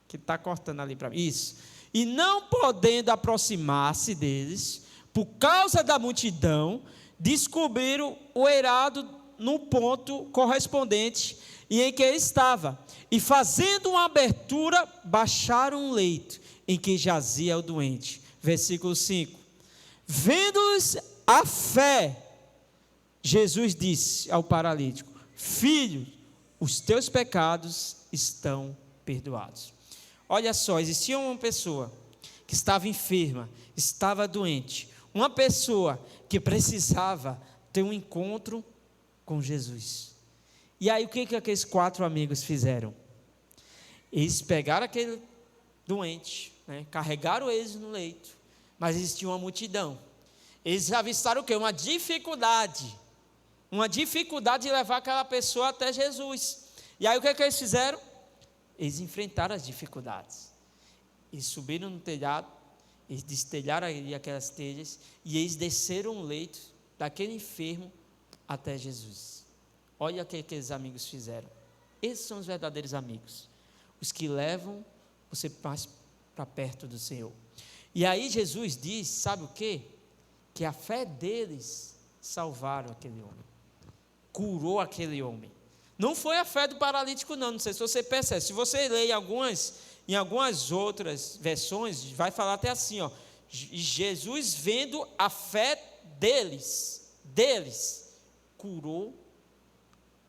que está cortando ali para mim, isso. E não podendo aproximar-se deles, por causa da multidão, descobriram o eirado no ponto correspondente e em que ele estava, e fazendo uma abertura, baixaram um leito em que jazia o doente. Versículo 5, vendo-lhes a fé, Jesus disse ao paralítico: filho, os teus pecados estão perdoados. Olha só, existia uma pessoa que estava enferma, estava doente, uma pessoa que precisava ter um encontro com Jesus. E aí o que aqueles 4 amigos fizeram? Eles pegaram aquele doente, né, carregaram eles no leito, mas existia uma multidão. Eles avistaram o quê? Uma dificuldade de levar aquela pessoa até Jesus. E aí o que eles fizeram? Eles enfrentaram as dificuldades. Eles subiram no telhado, eles destelharam ali aquelas telhas, e eles desceram o leito daquele enfermo até Jesus. Olha o que aqueles amigos fizeram. Esses são os verdadeiros amigos, os que levam você mais para perto do Senhor. E aí Jesus diz, sabe o quê? Que a fé deles salvaram aquele homem, curou aquele homem. Não foi a fé do paralítico não sei se você percebe, se você ler em algumas outras versões, vai falar até assim, ó, Jesus vendo a fé deles, curou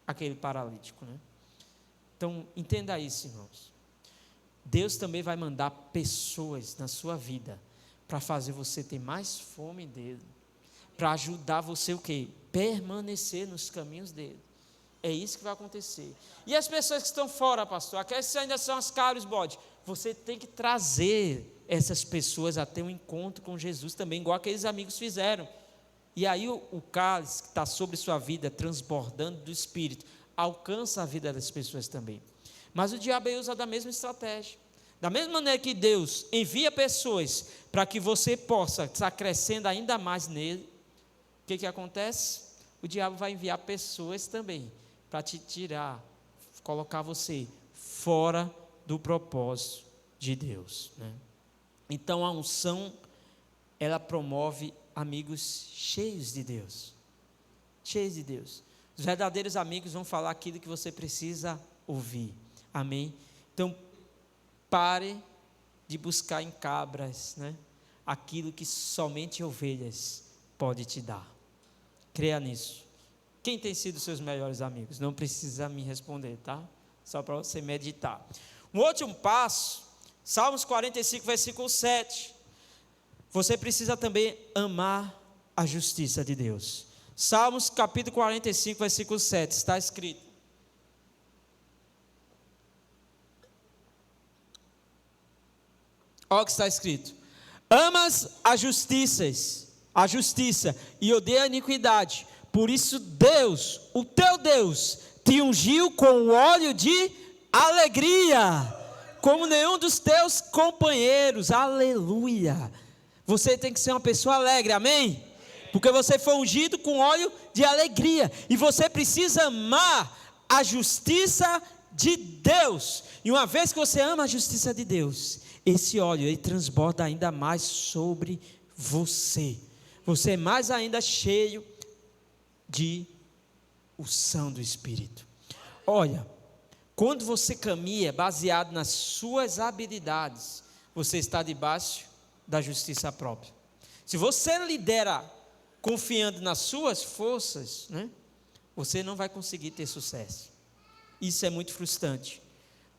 aquele paralítico, né? Então, entenda isso, irmãos. Deus também vai mandar pessoas na sua vida para fazer você ter mais fome dele, para ajudar você o quê? Permanecer nos caminhos dele. É isso que vai acontecer. E as pessoas que estão fora, pastor, aquelas que ainda são as caras bode, você tem que trazer essas pessoas a ter um encontro com Jesus também, igual aqueles amigos fizeram. E aí o cálice que está sobre sua vida, transbordando do Espírito, alcança a vida das pessoas também. Mas o diabo usa da mesma estratégia. Da mesma maneira que Deus envia pessoas para que você possa estar crescendo ainda mais nele, o que acontece? O diabo vai enviar pessoas também para te tirar, colocar você fora do propósito de Deus, né? Então a unção, ela promove amigos cheios de Deus. Cheios de Deus. Os verdadeiros amigos vão falar aquilo que você precisa ouvir. Amém? Então, pare de buscar em cabras, né, aquilo que somente ovelhas pode te dar. Creia nisso. Quem tem sido seus melhores amigos? Não precisa me responder, tá? Só para você meditar. Um último passo, Salmos 45, versículo 7. Você precisa também amar a justiça de Deus. Salmos capítulo 45, versículo 7, está escrito: olha o que está escrito: amas a justiça e odeia a iniquidade, por isso Deus, o teu Deus, te ungiu com óleo de alegria, como nenhum dos teus companheiros. Aleluia! Você tem que ser uma pessoa alegre, amém? Porque você foi ungido com óleo de alegria, e você precisa amar a justiça de Deus. E uma vez que você ama a justiça de Deus, esse óleo, ele transborda ainda mais sobre você. Você é mais ainda cheio de unção do Espírito. Olha, quando você caminha baseado nas suas habilidades, você está debaixo da justiça própria. Se você lidera confiando nas suas forças, né, você não vai conseguir ter sucesso. Isso é muito frustrante.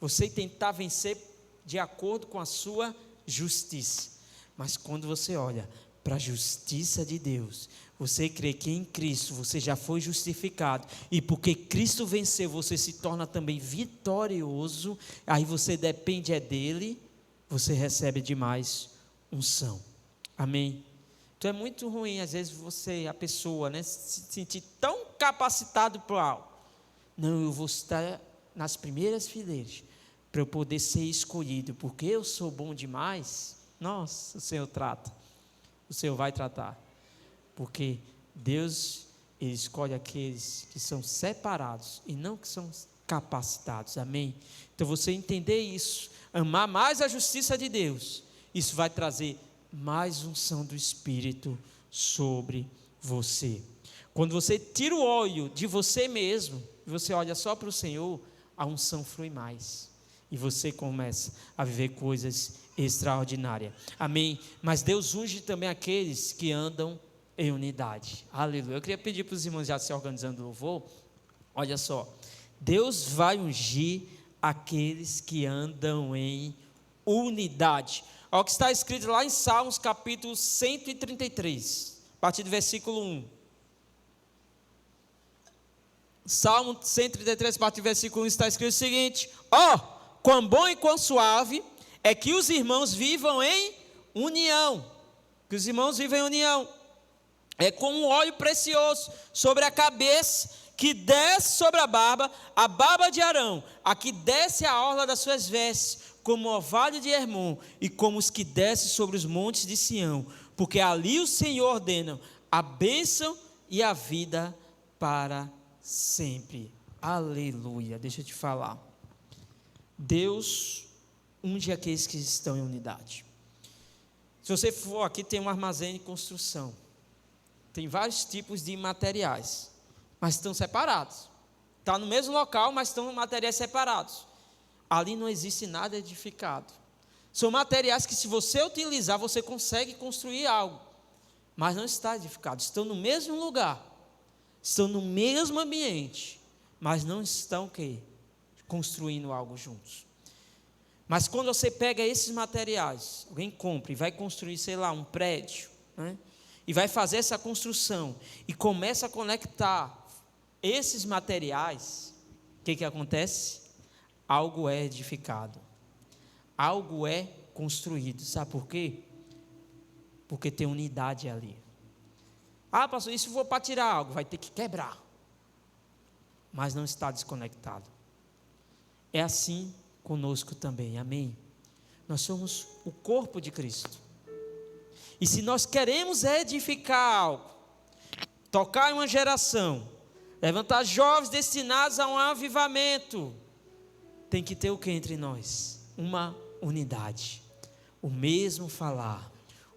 Você tentar vencer de acordo com a sua justiça. Mas quando você olha para a justiça de Deus, você crê que em Cristo você já foi justificado, e porque Cristo venceu, você se torna também vitorioso, aí você depende dele, você recebe demais unção. Amém? Então é muito ruim às vezes a pessoa, né, se sentir tão capacitado para algo. Não, eu vou estar nas primeiras fileiras para eu poder ser escolhido, porque eu sou bom demais. Nossa, o Senhor trata, o Senhor vai tratar, porque Deus, Ele escolhe aqueles que são separados e não que são capacitados. Amém? Então você entender isso, amar mais a justiça de Deus, isso vai trazer mais unção do Espírito sobre você. Quando você tira o óleo de você mesmo, você olha só para o Senhor, a unção flui mais, e você começa a viver coisas extraordinárias. Amém? Mas Deus unge também aqueles que andam em unidade. Aleluia. Eu queria pedir para os irmãos já se organizando no louvor. Olha só, Deus vai ungir aqueles que andam em unidade. Olha o que está escrito lá em Salmos capítulo 133, a partir do versículo 1. Salmo 133, a partir do versículo 1, está escrito o seguinte: ó, quão bom e quão suave é que os irmãos vivam em união. Que os irmãos vivem em união. É como um óleo precioso sobre a cabeça, que desce sobre a barba de Arão, a que desce a orla das suas vestes, como o orvalho de Hermon, e como os que descem sobre os montes de Sião, porque ali o Senhor ordena a bênção e a vida para sempre. Aleluia. Deixa eu te falar. Deus unge aqueles que estão em unidade. Se você for aqui, tem um armazém de construção. Tem vários tipos de materiais, mas estão separados. Está no mesmo local, mas estão materiais separados. Ali não existe nada edificado. São materiais que, se você utilizar, você consegue construir algo, mas não está edificado. Estão no mesmo lugar, estão no mesmo ambiente, mas não estão o quê? Construindo algo juntos. Mas quando você pega esses materiais, alguém compra e vai construir, sei lá, um prédio, né? E vai fazer essa construção e começa a conectar esses materiais, o que acontece? Algo é edificado, algo é construído. Sabe por quê? Porque tem unidade ali. Ah, pastor, e se for para tirar algo? Vai ter que quebrar, mas não está desconectado. É assim conosco também, amém? Nós somos o corpo de Cristo, e se nós queremos edificar algo, tocar em uma geração, levantar jovens destinados a um avivamento, tem que ter o que entre nós? Uma unidade, o mesmo falar,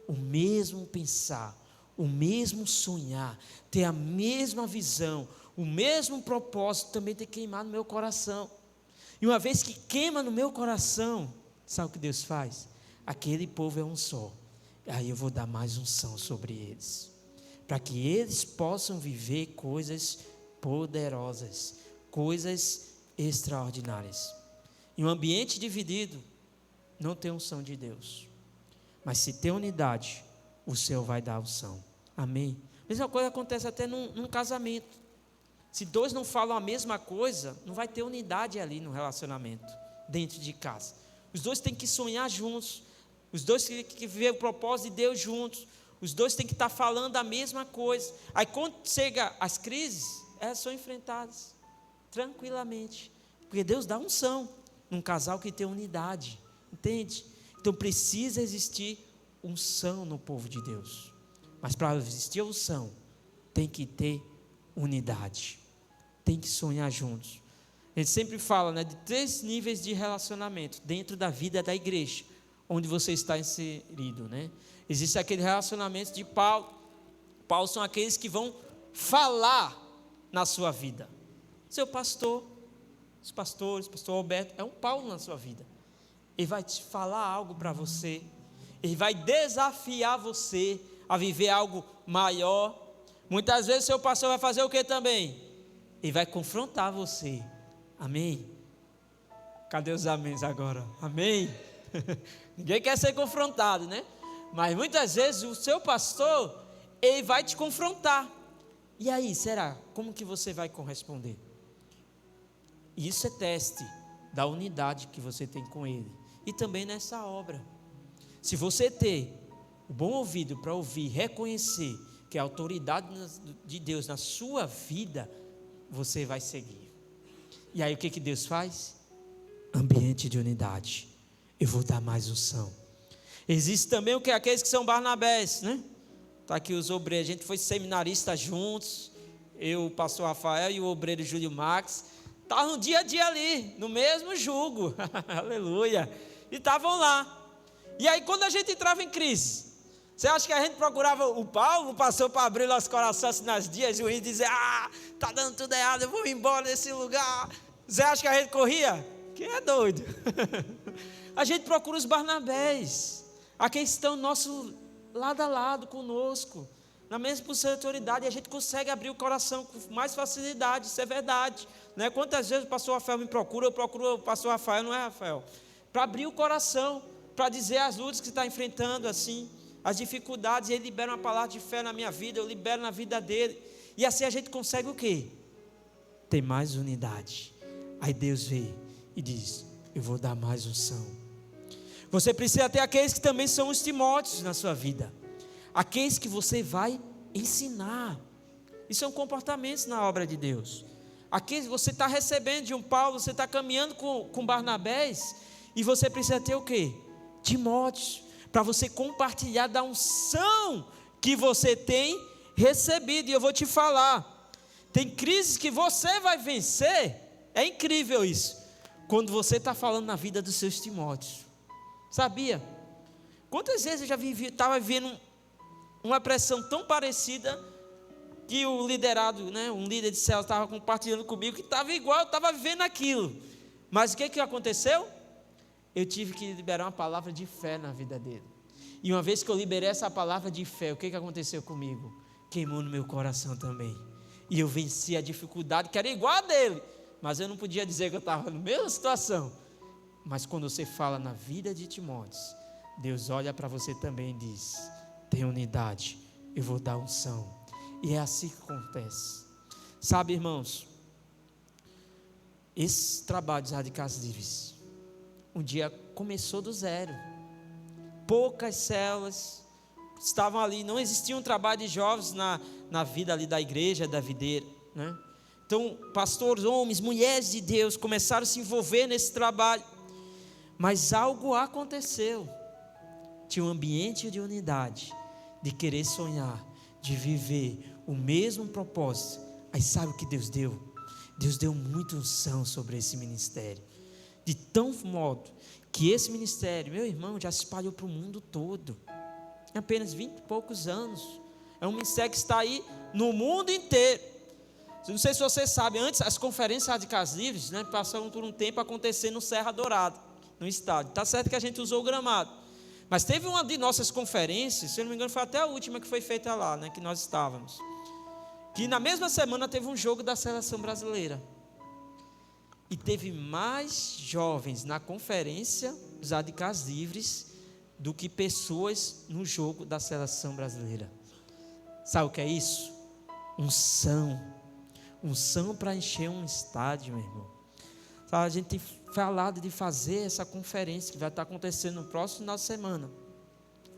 o mesmo pensar, o mesmo sonhar, ter a mesma visão, o mesmo propósito também tem que queimar no meu coração. E uma vez que queima no meu coração, sabe o que Deus faz? Aquele povo é um só. Aí eu vou dar mais unção sobre eles, para que eles possam viver coisas poderosas, coisas extraordinárias. Em um ambiente dividido, não tem unção de Deus. Mas se tem unidade, o céu vai dar unção. Amém? A mesma coisa acontece até num casamento. Se dois não falam a mesma coisa, não vai ter unidade ali no relacionamento, dentro de casa. Os dois têm que sonhar juntos, os dois têm que viver o propósito de Deus juntos, os dois têm que estar falando a mesma coisa. Aí quando chega as crises, elas são enfrentadas tranquilamente, porque Deus dá unção num casal que tem unidade, entende? Então precisa existir unção no povo de Deus, mas para existir unção, tem que ter unidade, tem que sonhar juntos. A gente sempre fala, né, de 3 níveis de relacionamento dentro da vida da igreja, onde você está inserido, né? Existe aquele relacionamento de Paulo. Paulo são aqueles que vão falar na sua vida. Seu pastor, os pastores, pastor Alberto, é um Paulo na sua vida. Ele vai te falar algo para você, ele vai desafiar você a viver algo maior. Muitas vezes seu pastor vai fazer o que também? Ele vai confrontar você. Amém? Cadê os améns agora? Amém? Ninguém quer ser confrontado, né? Mas muitas vezes o seu pastor, ele vai te confrontar. E aí, será? Como que você vai corresponder? Isso é teste da unidade que você tem com ele. E também nessa obra. Se você ter o bom ouvido para ouvir, reconhecer que a autoridade de Deus na sua vida, você vai seguir. E aí o que Deus faz? Ambiente de unidade. Eu vou dar mais unção. Existe também o que? Aqueles que são Barnabés, né? Está aqui os obreiros, a gente foi seminarista juntos, eu, o pastor Rafael e o obreiro Júlio Max, estavam no dia a dia ali, no mesmo jugo, aleluia, e estavam lá. E aí quando a gente entrava em crise, você acha que a gente procurava o Paulo, passou para abrir nosso coração assim nas dias e dizer, está dando tudo errado, eu vou embora desse lugar. Você acha que a gente corria? Que é doido. A gente procura os Barnabés, aqueles que estão nosso lado a lado conosco, na mesma posição de autoridade, e a gente consegue abrir o coração com mais facilidade, isso é verdade, né? Quantas vezes o pastor Rafael me procura, eu procuro o pastor Rafael, não é Rafael? Para abrir o coração, para dizer as lutas que está enfrentando, assim, as dificuldades, e ele libera uma palavra de fé na minha vida, eu libero na vida dele, e assim a gente consegue o quê? Ter mais unidade. Aí Deus vê e diz, eu vou dar mais unção. Você precisa ter aqueles que também são os Timóteos na sua vida, aqueles que você vai ensinar. Isso são comportamentos na obra de Deus. Aqueles que você está recebendo de um Paulo, você está caminhando com Barnabés, e você precisa ter o quê? Timóteos, para você compartilhar da unção que você tem recebido. E eu vou te falar, Tem crises que você vai vencer. É incrível isso. Quando você está falando na vida dos seus Timóteos. Sabia? Quantas vezes eu já estava vivendo uma pressão tão parecida, que o liderado, né, um líder de célula estava compartilhando comigo, que estava igual, eu estava vivendo aquilo. Mas o que aconteceu? Eu tive que liberar uma palavra de fé na vida dele. E uma vez que eu liberei essa palavra de fé, o que aconteceu comigo? Queimou no meu coração também. E eu venci a dificuldade, que era igual a dele. Mas eu não podia dizer que eu estava na mesma situação. Mas quando você fala na vida de Timóteo, Deus olha para você também e diz: tem unidade, eu vou dar unção. E é assim que acontece. Sabe, irmãos, esse trabalho de Radicais Livres, um dia começou do zero. Poucas células estavam ali, não existia um trabalho de jovens na vida ali da igreja, da videira, né? Então, pastores, homens, mulheres de Deus começaram a se envolver nesse trabalho. Mas algo aconteceu. Tinha um ambiente de unidade, de querer sonhar, de viver o mesmo propósito. Aí sabe o que Deus deu? Deus deu muita unção sobre esse ministério, de tão modo que esse ministério, meu irmão, já se espalhou para o mundo todo, em apenas 20 e poucos anos. É um ministério que está aí no mundo inteiro. Não sei se você sabe, antes as conferências Radicais Livres, né, passaram por um tempo acontecendo no Serra Dourada, no estádio. Está certo que a gente usou o gramado, mas teve uma de nossas conferências, se eu não me engano foi até a última que foi feita lá, né, que nós estávamos, que na mesma semana teve um jogo da seleção brasileira, e teve mais jovens na conferência dos Radicais Livres do que pessoas no jogo da seleção brasileira. Sabe o que é isso? Unção para encher um estádio, meu irmão. Sabe, a gente tem falado de fazer essa conferência que vai estar acontecendo no próximo final de semana,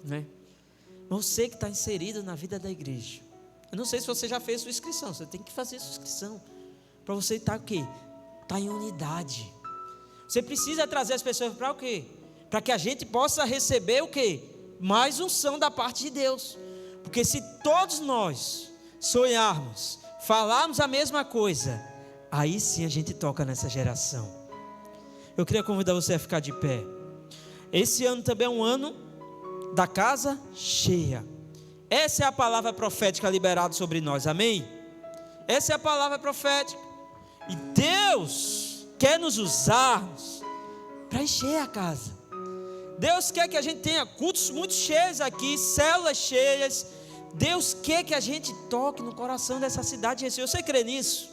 né? Você que está inserido na vida da igreja, eu não sei se você já fez sua inscrição. Você tem que fazer sua inscrição para você estar o quê? Estar em unidade. Você precisa trazer as pessoas para o quê? Para que a gente possa receber o quê? Mais unção da parte de Deus. Porque se todos nós sonharmos, falarmos a mesma coisa, aí sim a gente toca nessa geração. Eu queria convidar você a ficar de pé. Esse ano também é um ano da casa cheia. Essa é a palavra profética liberada sobre nós, amém? Essa é a palavra profética. E Deus quer nos usar para encher a casa. Deus quer que a gente tenha cultos muito cheios aqui, células cheias. Deus quer que a gente toque no coração dessa cidade de Recife. Você crê nisso?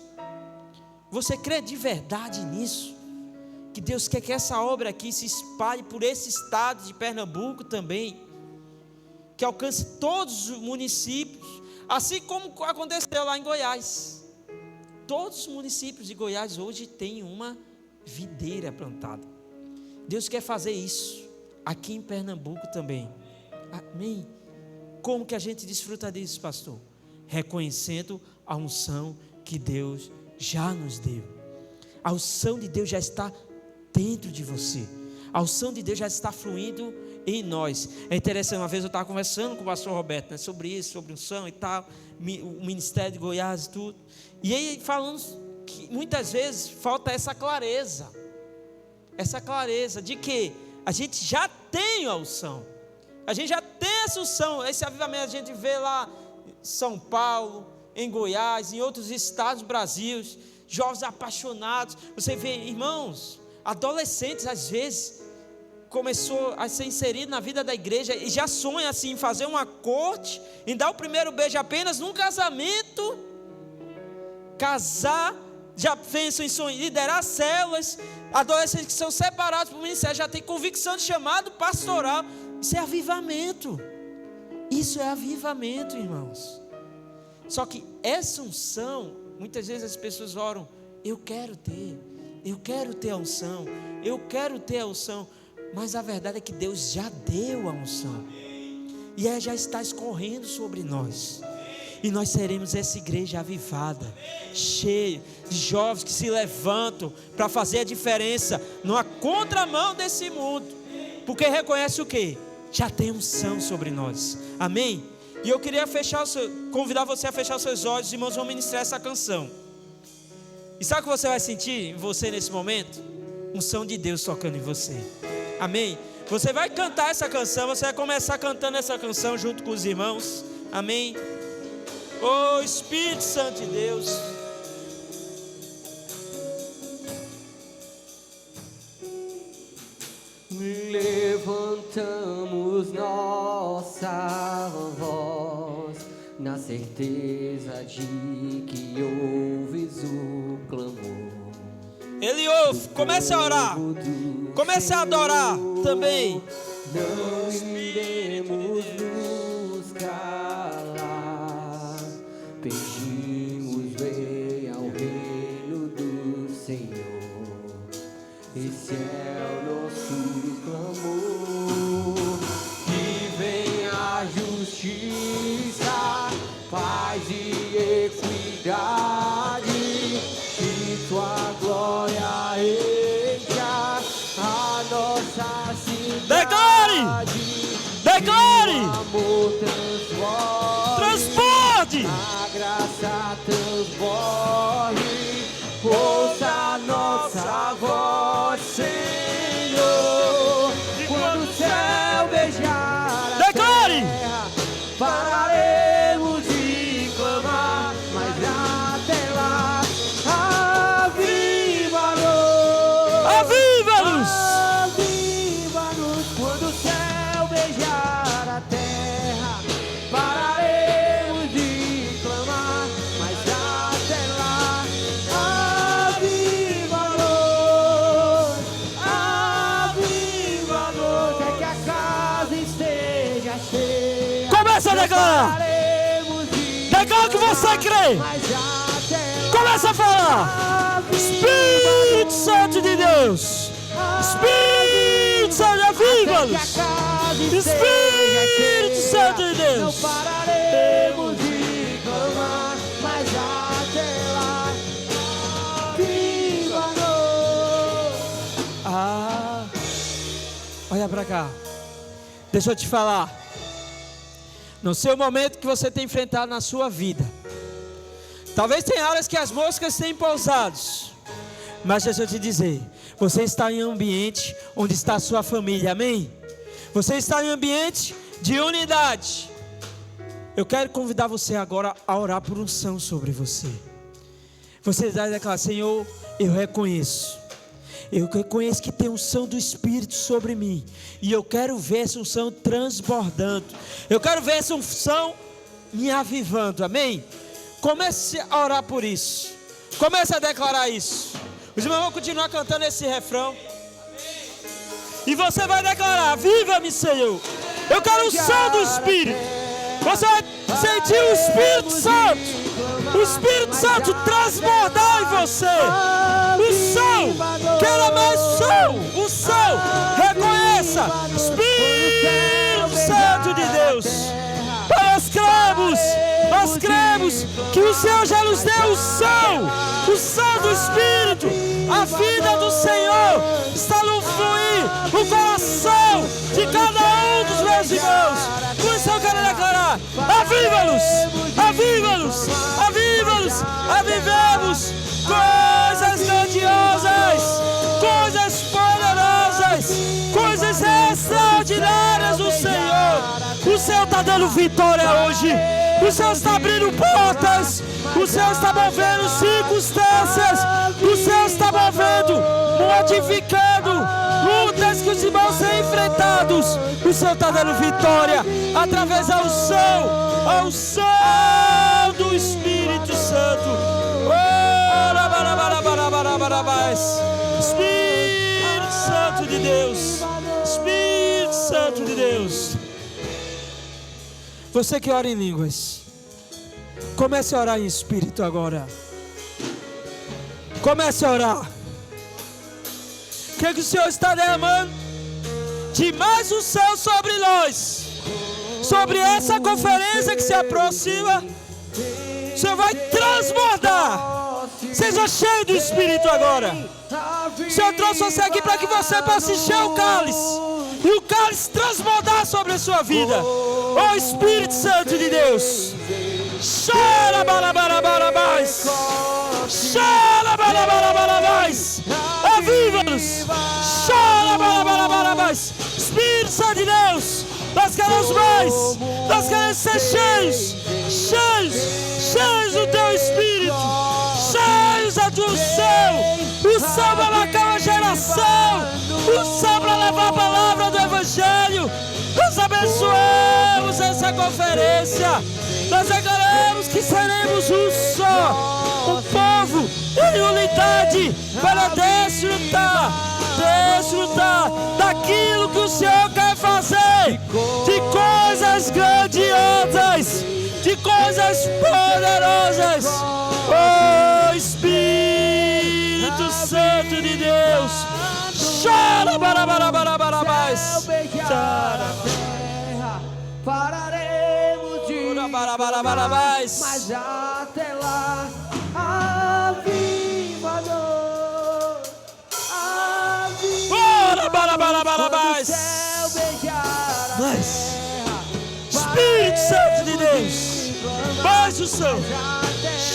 Você crê de verdade nisso? Que Deus quer que essa obra aqui se espalhe por esse estado de Pernambuco também, que alcance todos os municípios, assim como aconteceu lá em Goiás. Todos os municípios de Goiás hoje têm uma videira plantada. Deus quer fazer isso aqui em Pernambuco também, amém? Como que a gente desfruta disso, pastor? Reconhecendo a unção que Deus já nos deu. A unção de Deus já está dentro de você. A unção de Deus já está fluindo em nós. É interessante, uma vez eu estava conversando com o pastor Roberto, né, sobre isso, sobre unção e tal, o ministério de Goiás e tudo. E aí falando que muitas vezes falta essa clareza de que a gente já tem a unção. A gente já tem essa unção. Esse avivamento a gente vê lá em São Paulo, em Goiás, em outros estados do Brasil, jovens apaixonados. Você vê, irmãos, adolescentes às vezes começou a ser inserido na vida da igreja e já sonha assim em fazer uma corte, em dar o primeiro beijo apenas num casamento, casar, já pensam em liderar células. Adolescentes que são separados para o ministério já tem convicção de chamado pastoral. Isso é avivamento. Isso é avivamento, irmãos. Só que essa unção, muitas vezes as pessoas oram: eu quero ter a unção, eu quero ter a unção. Mas a verdade é que Deus já deu a unção, e ela já está escorrendo sobre nós. E nós seremos essa igreja avivada, cheia de jovens que se levantam para fazer a diferença numa contramão desse mundo, porque reconhece o quê? Já tem unção sobre nós, amém? E eu queria convidar você a fechar os seus olhos. Os irmãos vão ministrar essa canção. E sabe o que você vai sentir em você nesse momento? Unção de Deus tocando em você. Amém? Você vai cantar essa canção. Você vai começar cantando essa canção junto com os irmãos. Amém? Oh, Espírito Santo de Deus. Levantamos nossa voz na certeza de que ouves o clamor. Ele ouve, comece a orar, comece a adorar também. Não iremos nos calar, pedimos venha ao reino do Senhor. Esse é o nosso clamor. Que venha a justiça, paz e equidade, que tua glória encha a nossa cidade. Declare! O amor Transporte! a graça transborde. Ouça a nossa voz, Senhor. Quando o céu beijar a terra, pararemos de clamar. Mas até lá, aviva-nos. Aviva-nos! Aviva-nos. Quando o céu beijar a terra, pararemos de clamar. Mas até lá, aviva-nos. Aviva-nos. É que a casa esteja cheia. Começa a declarar! Pararemos de Declara o que você crê! mas até lá, Começa a falar! Espírito Santo de Deus! Espírito Santo, aviva-nos! Espírito Santo de não Deus! pararemos de clamar, mas até lá, viva-nos. Ah, olha pra cá. Deixa eu te falar. No seu momento que você tem enfrentado na sua vida, talvez tenha horas que as moscas têm pousado, mas deixa eu te dizer, você está em um ambiente onde está a sua família, amém? Você está em um ambiente de unidade. Eu quero convidar você agora a orar por unção sobre você. Você vai declarar: Senhor, eu reconheço que tem unção do Espírito sobre mim, e eu quero ver essa unção transbordando, eu quero ver essa unção me avivando, amém? Comece a orar por isso, comece a declarar isso. Os irmãos vão continuar cantando esse refrão, e você vai declarar: aviva-me, Senhor, eu quero unção do Espírito. Você vai sentir o Espírito Santo transbordar em você. O som, queira mais som, o som, reconheça, Espírito Santo de Deus. Nós cremos que o Senhor já nos deu o som do Espírito. A vida do Senhor está no fluir, no coração de cada um dos meus irmãos. Por isso eu quero declarar: aviva-nos, aviva-nos, aviva-nos, avivemos coisas grandiosas, coisas poderosas, coisas extraordinárias do Senhor. O Senhor está dando vitória hoje. O Senhor está abrindo portas. O Senhor está movendo circunstâncias. O Senhor está movendo, modificando lutas que os irmãos têm enfrentados. O Senhor está dando vitória através da unção do Espírito Santo. Espírito Santo de Deus, Espírito Santo de Deus. Você que ora em línguas, comece a orar em espírito agora. Comece a orar. O que o Senhor está derramando de mais um céu sobre nós, sobre essa conferência que se aproxima. O Senhor vai transbordar. Seja cheio do Espírito agora. O Senhor trouxe você aqui para que você possa encher o cálice. e o cálice transbordar sobre a sua vida. Ó Espírito Santo de Deus, xarabarabarabarabás, xarabarabarabarabás, aviva-nos, xarabarabarabarabás. Espírito Santo de Deus, nós queremos mais, nós queremos ser cheios, cheios, cheios do Teu Espírito, cheios da Tua unção, unção para marcar uma geração, unção para levar a palavra do Evangelho. Nós abençoamos essa conferência, nós declaramos que seremos um só, um povo em unidade para desfrutar daquilo que o Senhor quer fazer, de coisas grandiosas, de coisas poderosas. Oh Espírito Santo de Deus, chora barabarabarabás, pararemos de barabarabarabás, mas até lá aviva-nos, barabarabarabás. céu beijar a Mas, terra, Espírito Santo de Deus, faz o som,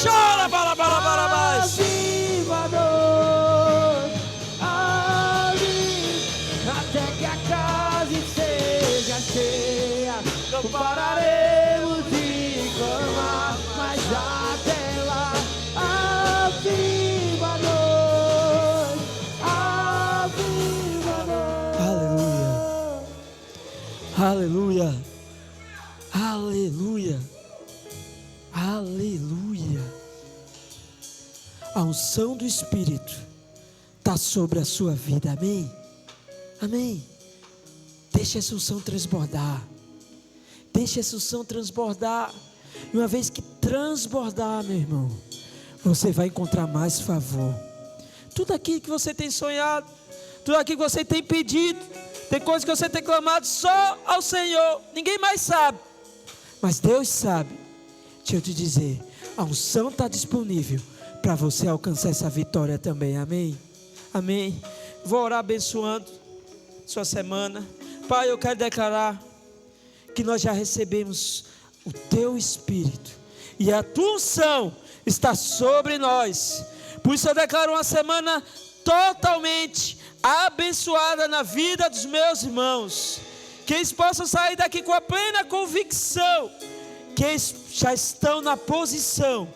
chora barabarabarabás. aviva-nos, até que a casa esteja cheia, não pararemos de clamar, mas até lá aviva-nos, aviva-nos. Aleluia, aleluia, aleluia. A unção do Espírito está sobre a sua vida, amém? Amém. Deixa essa unção transbordar. Deixa essa unção transbordar. E uma vez que transbordar, meu irmão, você vai encontrar mais favor. Tudo aquilo que você tem sonhado, tudo aquilo que você tem pedido, tem coisas que você tem clamado só ao Senhor, ninguém mais sabe, mas Deus sabe. Deixa eu te dizer, a unção está disponível para você alcançar essa vitória também, amém? Amém. Vou orar abençoando sua semana. Pai, eu quero declarar que nós já recebemos o Teu Espírito e a Tua unção está sobre nós. Por isso eu declaro uma semana totalmente abençoada na vida dos meus irmãos, que eles possam sair daqui com a plena convicção que eles já estão na posição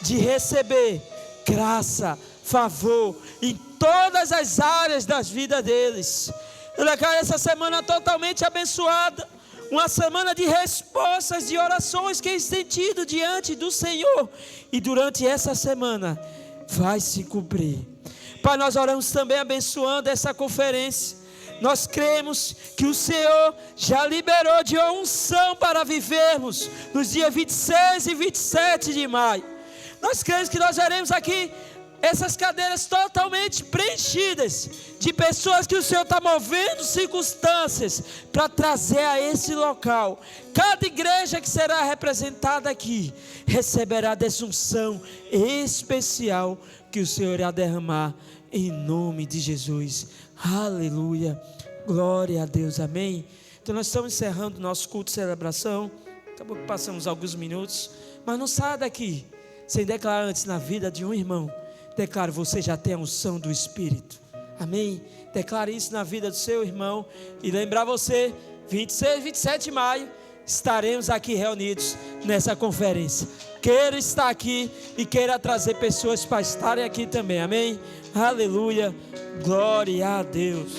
de receber graça, favor em todas as áreas das vidas deles. Eu declaro essa semana totalmente abençoada, uma semana de respostas, de orações que eles têm tido diante do Senhor, e durante essa semana vai se cumprir. Pai, nós oramos também abençoando essa conferência. Nós cremos que o Senhor já liberou de unção para vivermos nos dias 26 e 27 de maio. Nós cremos que nós veremos aqui essas cadeiras totalmente preenchidas de pessoas que o Senhor está movendo circunstâncias para trazer a esse local. Cada igreja que será representada aqui receberá dessa unção especial que o Senhor irá derramar em nome de Jesus. Aleluia, glória a Deus, amém. Então nós estamos encerrando o nosso culto de celebração. Acabou que passamos alguns minutos, mas não saia daqui sem declarar antes na vida de um irmão. Declare, você já tem a unção do Espírito, amém? Declare isso na vida do seu irmão. E lembrar você, 26 e 27 de maio estaremos aqui reunidos nessa conferência. Queira estar aqui e queira trazer pessoas para estarem aqui também, amém? Aleluia, glória a Deus.